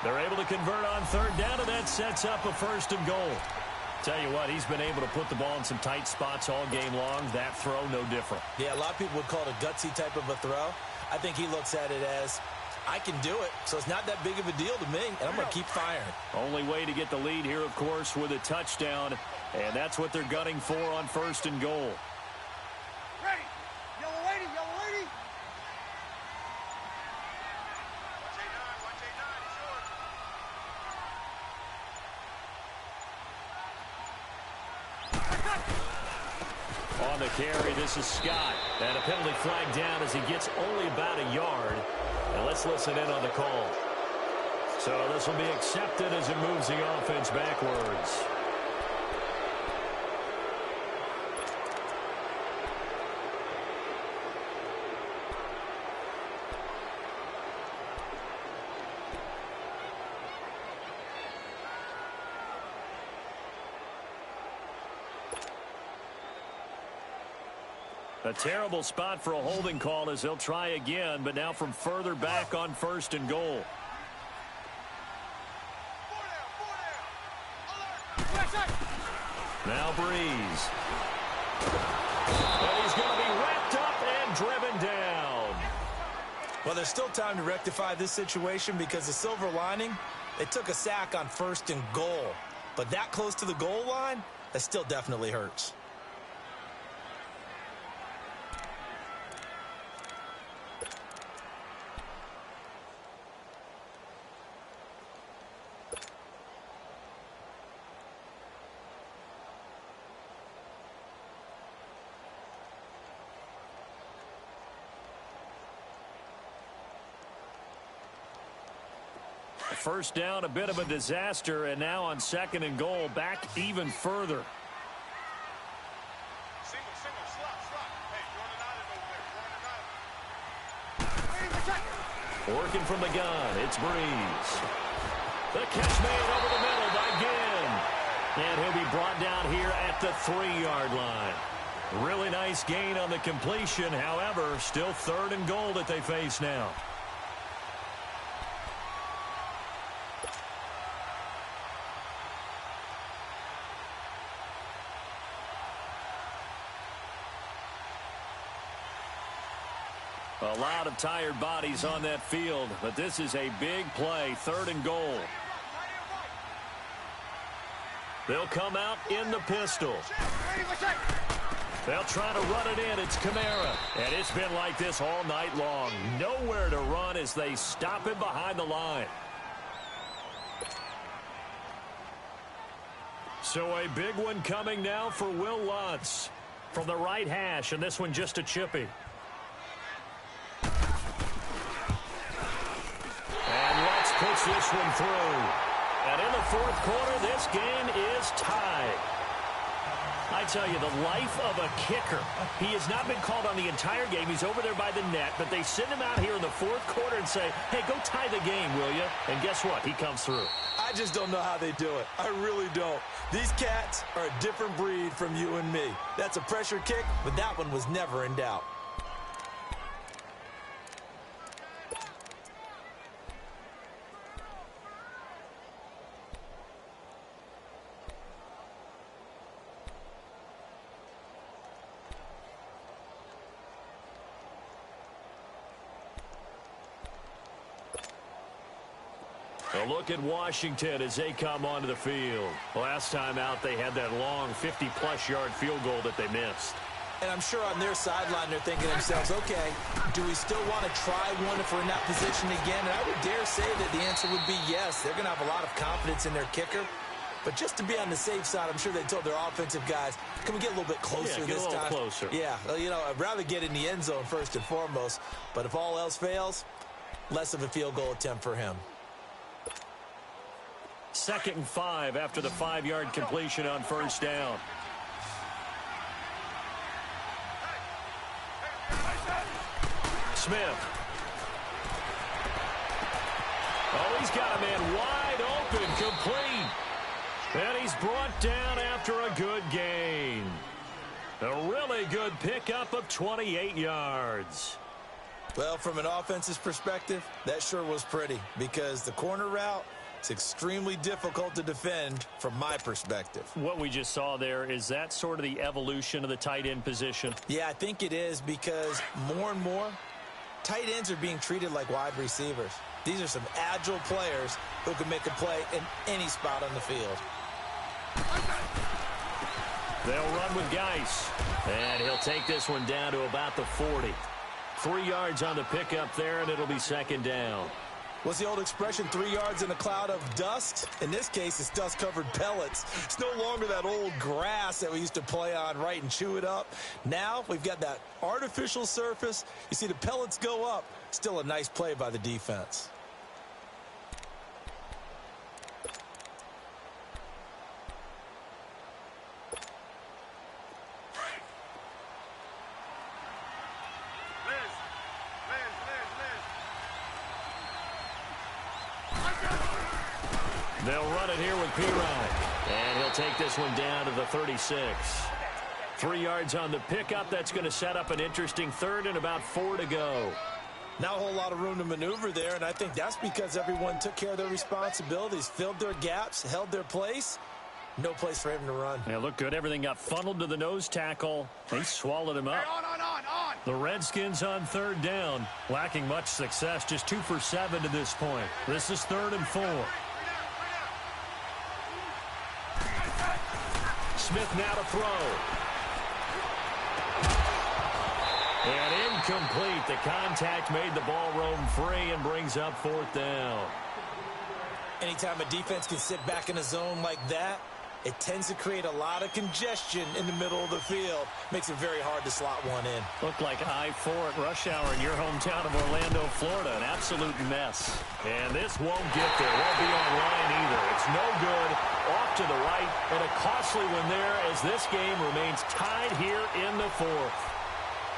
They're able to convert on third down, and that sets up a 1st and goal. Tell you what, he's been able to put the ball in some tight spots all game long. That throw, no different. Yeah, a lot of people would call it a gutsy type of a throw. I think he looks at it as, I can do it, so it's not that big of a deal to me, and I'm going to keep firing. Only way to get the lead here, of course, with a touchdown, and that's what they're gunning for on 1st and goal. Ready. Yellow lady, yellow lady. Watch A9, it's yours. On the carry, this is Scott. And a penalty flag down as he gets only about a yard. And let's listen in on the call. So this will be accepted as it moves the offense backwards. A terrible spot for a holding call as they'll try again, but now from further back on 1st and goal. Now Breeze. And he's going to be wrapped up and driven down. Well, there's still time to rectify this situation because the silver lining, they took a sack on 1st and goal. But that close to the goal line, that still definitely hurts. First down, a bit of a disaster, and now on 2nd and goal, back even further. Single, slot. Hey, you're on the 9 over there. Working from the gun, it's Breeze. The catch made over the middle by Ginn. And he'll be brought down here at the 3-yard line. Really nice gain on the completion. However, still 3rd and goal that they face now. A lot of tired bodies on that field, but this is a big play, 3rd and goal. They'll come out in the pistol. They'll try to run it in. It's Kamara. And it's been like this all night long. Nowhere to run as they stop him behind the line. So a big one coming now for Will Lutz from the right hash, and this one just a chippy. Puts this one through. And in the 4th quarter, this game is tied. I tell you, the life of a kicker. He has not been called on the entire game. He's over there by the net, but they send him out here in the 4th quarter and say, hey, go tie the game, will you? And guess what? He comes through. I just don't know how they do it. I really don't. These cats are a different breed from you and me. That's a pressure kick, but that one was never in doubt. A look at Washington as they come onto the field. Last time out, they had that long 50-plus yard field goal that they missed. And I'm sure on their sideline they're thinking to themselves, okay, do we still want to try one if we're in that position again? And I would dare say that the answer would be yes. They're going to have a lot of confidence in their kicker. But just to be on the safe side, I'm sure they told their offensive guys, can we get a little bit closer this time? Yeah, get a little closer. Yeah, you know, I'd rather get in the end zone first and foremost. But if all else fails, less of a field goal attempt for him. 2nd and 5 after the 5-yard completion on first down. Smith. Oh, he's got a man wide open, complete. And he's brought down after a good gain. A really good pickup of 28 yards. Well, from an offense's perspective, that sure was pretty because the corner route is extremely difficult to defend from my perspective. What we just saw there, is that sort of the evolution of the tight end position? Yeah, I think it is because more and more, tight ends are being treated like wide receivers. These are some agile players who can make a play in any spot on the field. They'll run with Geis. And he'll take this one down to about the 40. 3 yards on the pickup there, and it'll be 2nd down. What's the old expression, 3 yards in a cloud of dust? In this case, it's dust-covered pellets. It's no longer that old grass that we used to play on, right, and chew it up. Now we've got that artificial surface. You see the pellets go up. Still a nice play by the defense. They'll run it here with Pirine. And he'll take this one down to the 36. 3 yards on the pickup. That's going to set up an interesting 3rd and about 4 to go. Not a whole lot of room to maneuver there, and I think that's because everyone took care of their responsibilities, filled their gaps, held their place. No place for him to run. Yeah, looked good. Everything got funneled to the nose tackle. He swallowed him up. Hey, on. The Redskins on 3rd down. Lacking much success. Just 2 for 7 to this point. This is 3rd and 4. Smith now to throw. And incomplete. The contact made the ball roam free and brings up 4th down. Anytime a defense can sit back in a zone like that, it tends to create a lot of congestion in the middle of the field. Makes it very hard to slot one in. Looked like I-4 at rush hour in your hometown of Orlando, Florida. An absolute mess. And this won't get there. Won't be on line either. It's no good. Off to the right. And a costly one there as this game remains tied here in the 4th.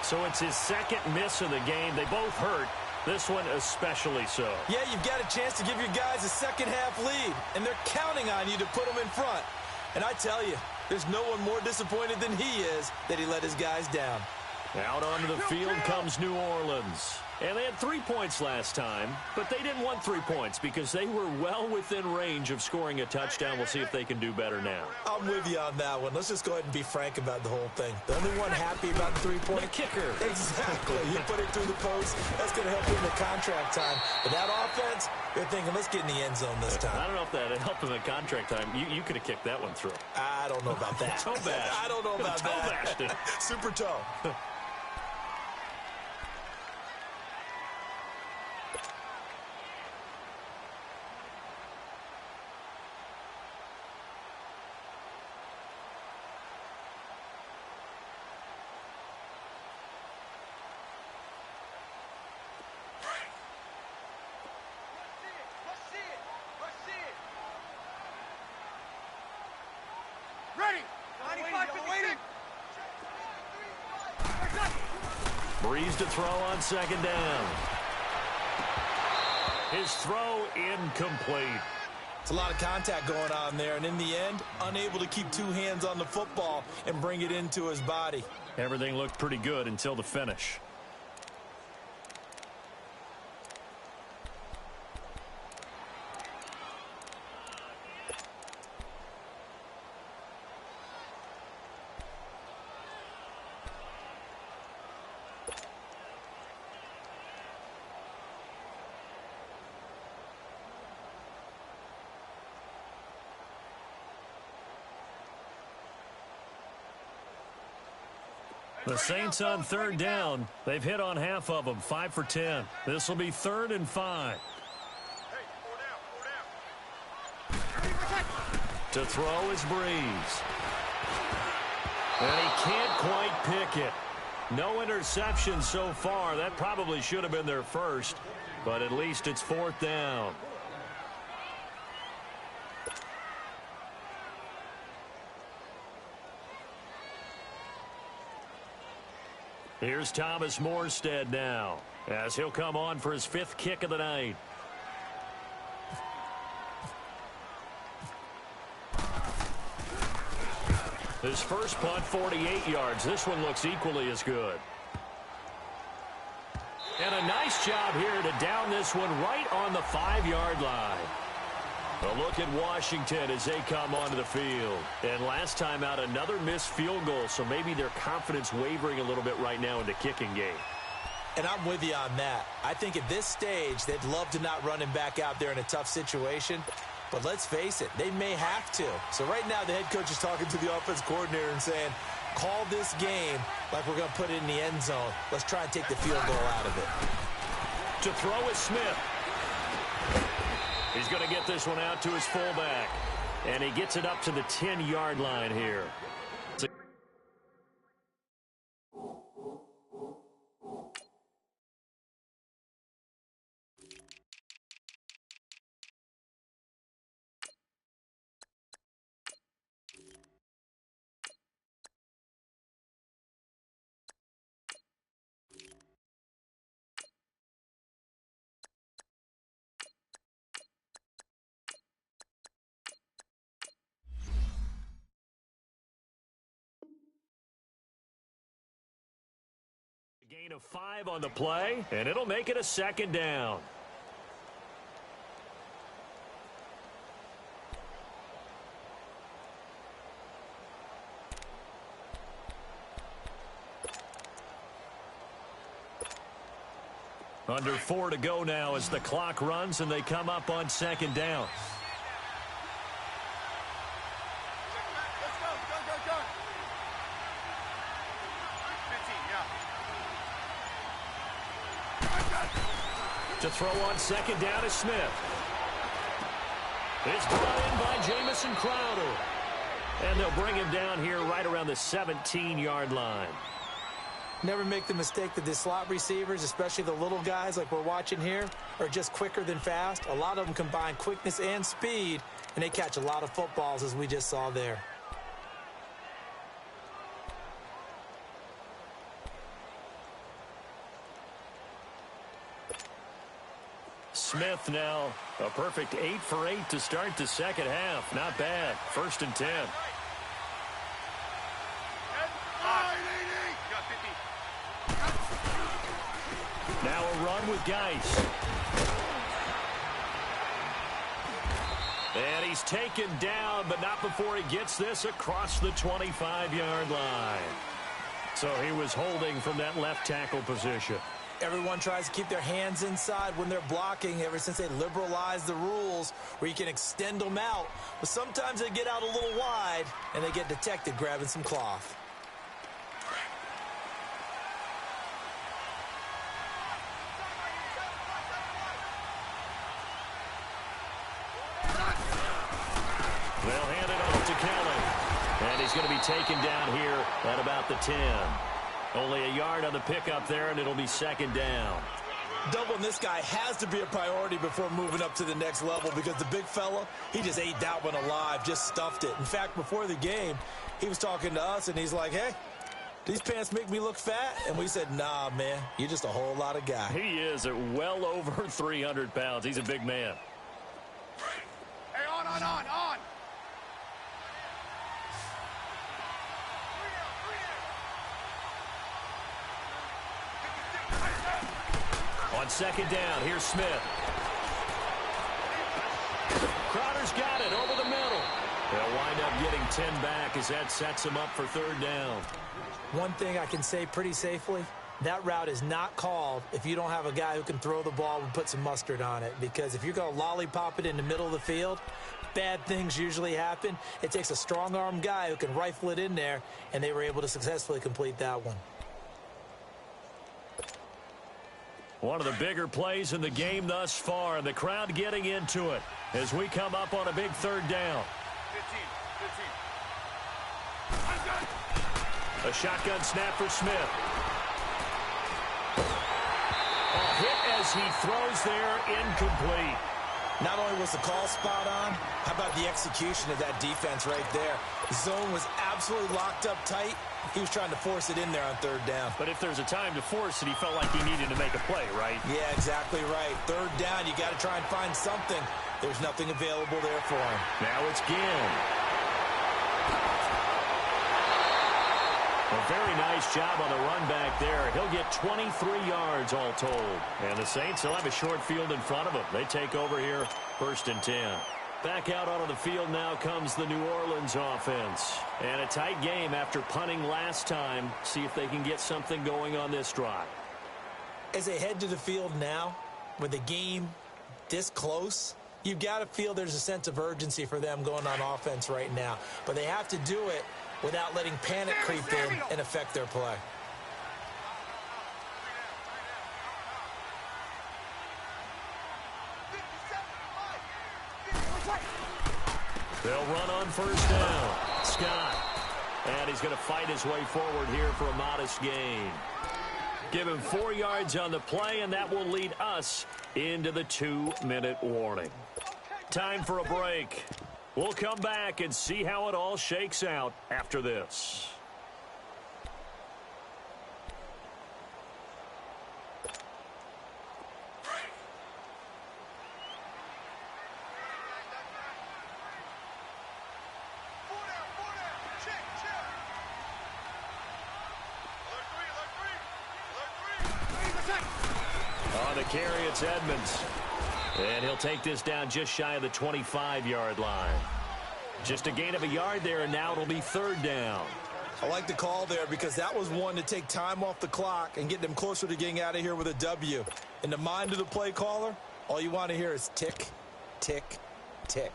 So it's his 2nd miss of the game. They both hurt. This one especially so. Yeah, you've got a chance to give your guys a second-half lead, and they're counting on you to put them in front. And I tell you, there's no one more disappointed than he is that he let his guys down. Out onto the field comes New Orleans. And they had 3 points last time, but they didn't want 3 points because they were well within range of scoring a touchdown. We'll see if they can do better now. I'm with you on that one. Let's just go ahead and be frank about the whole thing. The only one happy about the 3-point. The kicker. Exactly. You put it through the post. That's going to help him in contract time. But that offense, they're thinking, let's get in the end zone this time. I don't know if that helped him in contract time. You could have kicked that one through. I don't know about that. Toe bash. I don't know about toe that. Bashed. Super toe. Ready. 95, 56. Breeze to throw on 2nd down. His throw incomplete. It's a lot of contact going on there, and in the end, unable to keep 2 hands on the football and bring it into his body. Everything looked pretty good until the finish. The Saints on third down. They've hit on half of them, 5 for 10. This will be 3rd and 5. To throw is Breeze. And he can't quite pick it. No interception so far. That probably should have been their first, but at least it's 4th down. Here's Thomas Morstead now, as he'll come on for his 5th kick of the night. His first punt, 48 yards. This one looks equally as good. And a nice job here to down this one right on the 5-yard line. A look at Washington as they come onto the field. And last time out, another missed field goal, so maybe their confidence wavering a little bit right now in the kicking game. And I'm with you on that. I think at this stage, they'd love to not run him back out there in a tough situation. But let's face it, they may have to. So right now, the head coach is talking to the offense coordinator and saying, call this game like we're going to put it in the end zone. Let's try and take the field goal out of it. To throw is Smith. He's going to get this one out to his fullback. And he gets it up to the 10-yard line here. Gain of 5 on the play, and it'll make it a 2nd down. Under 4 to go now as the clock runs and they come up on 2nd down. To throw on 2nd down is Smith. It's brought in by Jamison Crowder. And they'll bring him down here right around the 17-yard line. Never make the mistake that the slot receivers, especially the little guys like we're watching here, are just quicker than fast. A lot of them combine quickness and speed, and they catch a lot of footballs, as we just saw there. Smith now a perfect 8 for 8 to start the second half. Not bad. 1st and 10. Now a run with Geis. And he's taken down, but not before he gets this across the 25-yard line. So he was holding from that left tackle position. Everyone tries to keep their hands inside when they're blocking ever since they liberalized the rules where you can extend them out. But sometimes they get out a little wide, and they get detected grabbing some cloth. They'll hand it off to Kelly. And he's going to be taken down here at about the 10. Only a yard on the pickup there, and it'll be 2nd down. Doubling this guy has to be a priority before moving up to the next level because the big fella, he just ate that one alive, just stuffed it. In fact, before the game, he was talking to us, and he's like, hey, these pants make me look fat? And we said, nah, man, you're just a whole lot of guy. He is at well over 300 pounds. He's a big man. Hey, on. On 2nd down, here's Smith. Crowder's got it over the middle. They'll wind up getting 10 back as that sets him up for 3rd down. One thing I can say pretty safely, that route is not called if you don't have a guy who can throw the ball and put some mustard on it. Because if you're going to lollipop it in the middle of the field, bad things usually happen. It takes a strong-arm guy who can rifle it in there, and they were able to successfully complete that one. One of the bigger plays in the game thus far, and the crowd getting into it as we come up on a big third down. 15. A shotgun snap for Smith. A hit as he throws there, incomplete. Not only was the call spot on, how about the execution of that defense right there? The zone was absolutely locked up tight. He was trying to force it in there on third down. But if there's a time to force it, he felt like he needed to make a play, right? Yeah, exactly right. Third down, you got to try and find something. There's nothing available there for him. Now it's Ginn. A very nice job on the run back there. He'll get 23 yards all told. And the Saints will have a short field in front of them. They take over here, 1st and 10. Back out onto the field now comes the New Orleans offense. And a tight game after punting last time. See if they can get something going on this drive. As they head to the field now, with the game this close, you've got to feel there's a sense of urgency for them going on offense right now. But they have to do it without letting panic creep in and affect their play. They'll run on 1st down. Scott. And he's going to fight his way forward here for a modest gain. Give him 4 yards on the play, and that will lead us into the 2-minute warning. Time for a break. We'll come back and see how it all shakes out after this. On the carry, it's Edmonds. And he'll take this down just shy of the 25-yard line. Just a gain of a yard there, and now it'll be 3rd down. I like the call there because that was one to take time off the clock and get them closer to getting out of here with a W. In the mind of the play caller, all you want to hear is tick, tick, tick.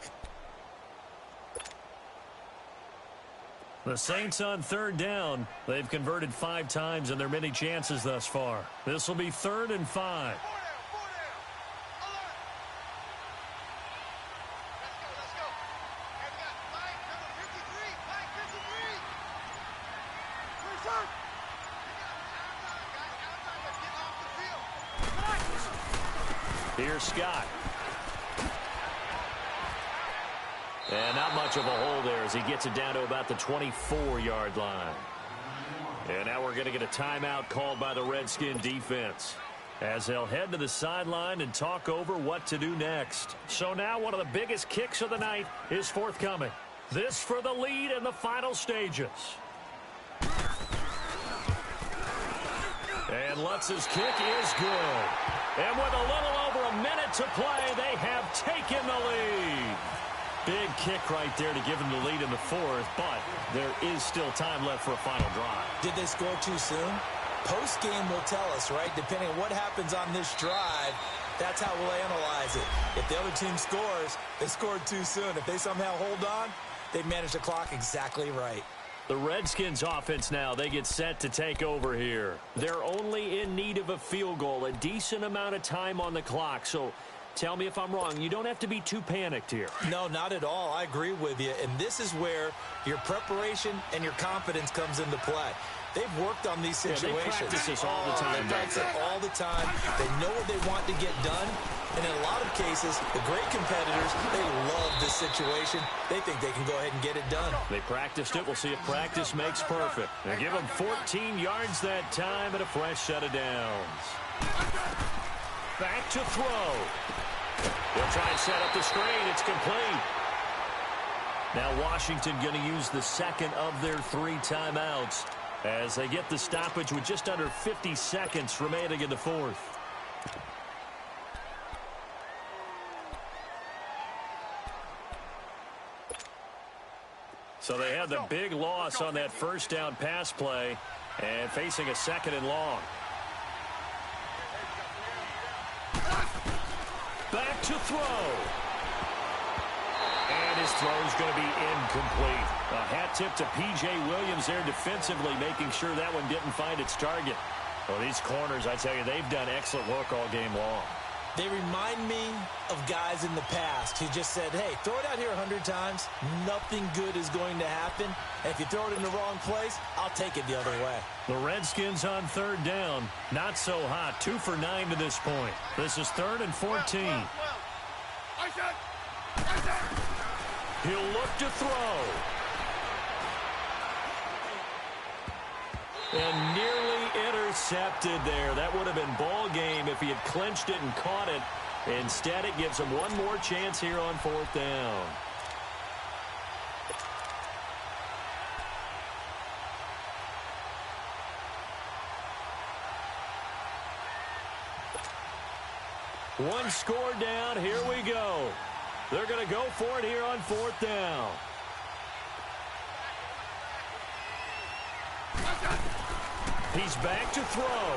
The Saints on 3rd down. They've converted 5 times in their many chances thus far. This will be 3rd and 5. Here's Scott. And not much of a hole there as he gets it down to about the 24-yard line. And now we're going to get a timeout called by the Redskin defense as they'll head to the sideline and talk over what to do next. So now one of the biggest kicks of the night is forthcoming. This for the lead in the final stages. And Lutz's kick is good. And with a little over a minute to play, they have taken the lead. Big kick right there to give them the lead in the 4th, but there is still time left for a final drive. Did they score too soon? Post-game will tell us, right? Depending on what happens on this drive, that's how we'll analyze it. If the other team scores, they scored too soon. If they somehow hold on, they manage the clock exactly right. The Redskins offense now, they get set to take over here. They're only in need of a field goal, a decent amount of time on the clock. So tell me if I'm wrong. You don't have to be too panicked here. No, not at all. I agree with you. And this is where your preparation and your confidence comes into play. They've worked on these situations. They practice this all the time. All the time. They know what they want to get done. And in a lot of cases, the great competitors, they love this situation. They think they can go ahead and get it done. They practiced it. We'll see if practice makes perfect. They give them 14 yards that time and a fresh set of downs. Back to throw. They'll try and set up the screen. It's complete. Now Washington going to use the second of their 3 timeouts as they get the stoppage with just under 50 seconds remaining in the 4th. So they had the big loss on that first down pass play and facing a 2nd and long. Back to throw. And his throw is going to be incomplete. A hat tip to P.J. Williams there defensively, making sure that one didn't find its target. Well, these corners, I tell you, they've done excellent work all game long. They remind me of guys in the past who just said, hey, throw it out here 100 times. Nothing good is going to happen. And if you throw it in the wrong place, I'll take it the other way. The Redskins on third down. Not so hot. 2 for 9 to this point. This is 3rd and 14. He'll look to throw. And nearly intercepted there. That would have been ball game if he had clinched it and caught it. Instead, it gives him one more chance here on 4th down. One score down. Here we go. They're going to go for it here on 4th down. He's back to throw.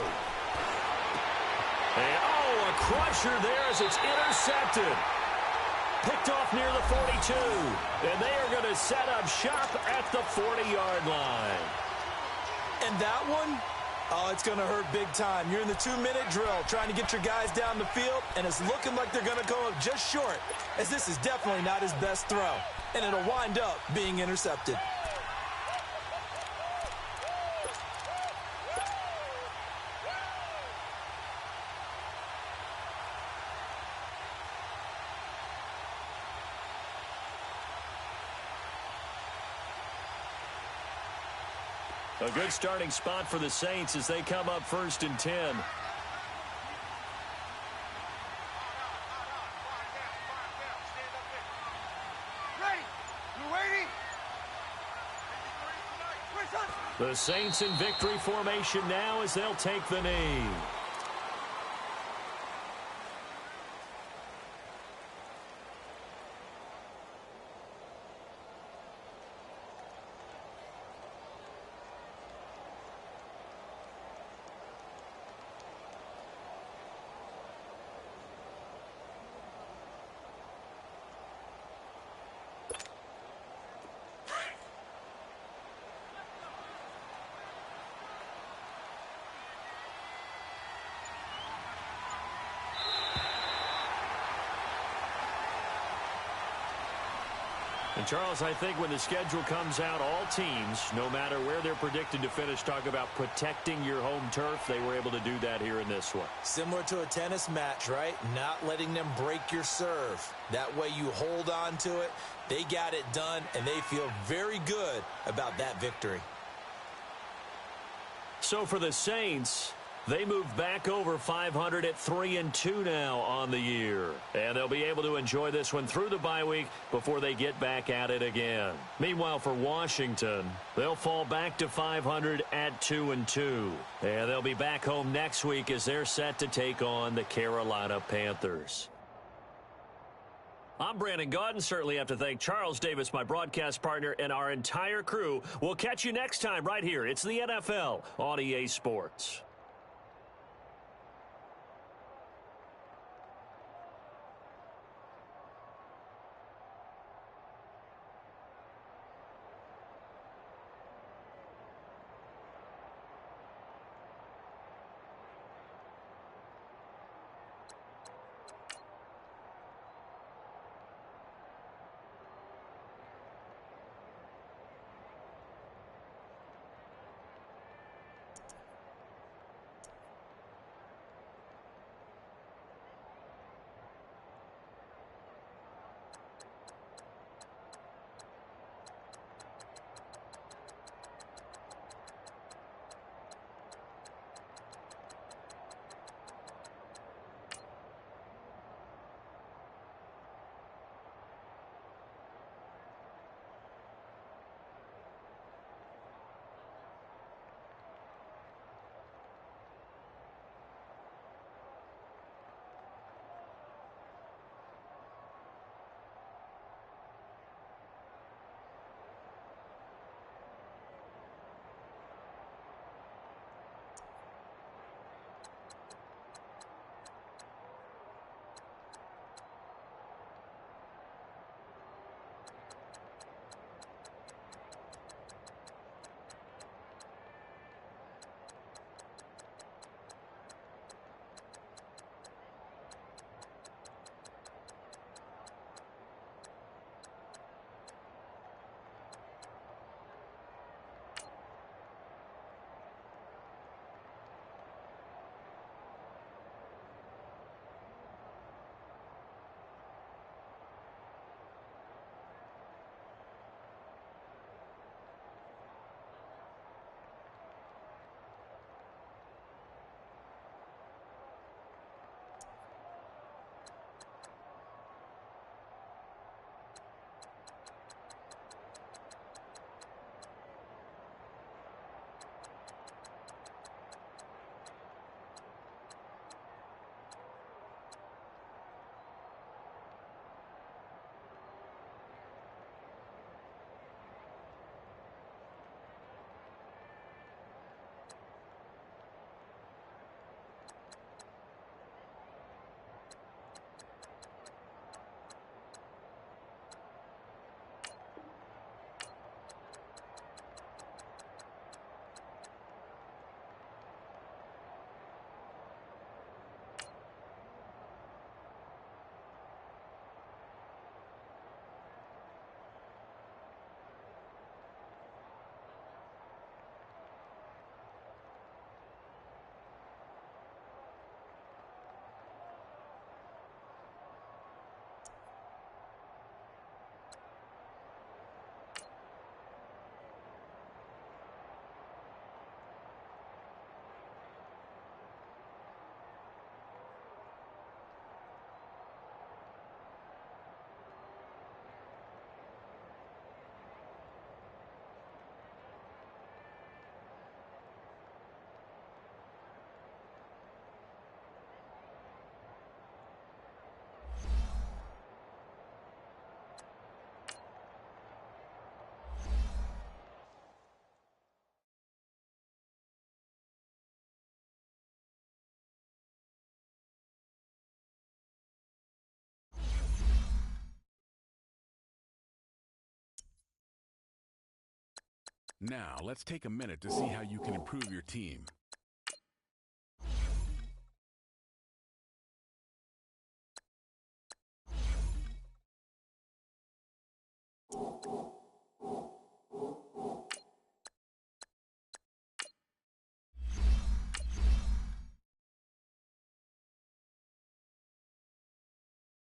And, a crusher there as it's intercepted. Picked off near the 42. And they are going to set up shop at the 40-yard line. And that one, it's going to hurt big time. You're in the 2-minute drill trying to get your guys down the field, and it's looking like they're going to go just short, as this is definitely not his best throw. And it'll wind up being intercepted. A good starting spot for the Saints as they come up 1st and 10. The Saints in victory formation now as they'll take the knee. And Charles, I think when the schedule comes out, all teams, no matter where they're predicted to finish, talk about protecting your home turf. They were able to do that here in this one. Similar to a tennis match, right? Not letting them break your serve. That way you hold on to it. They got it done, and they feel very good about that victory. So for the Saints, they move back over 500 at 3-2 now on the year. And they'll be able to enjoy this one through the bye week before they get back at it again. Meanwhile, for Washington, they'll fall back to 500 at 2-2. And they'll be back home next week as they're set to take on the Carolina Panthers. I'm Brandon Gaudin. Certainly have to thank Charles Davis, my broadcast partner, and our entire crew. We'll catch you next time right here. It's the NFL on EA Sports. Now, let's take a minute to see how you can improve your team.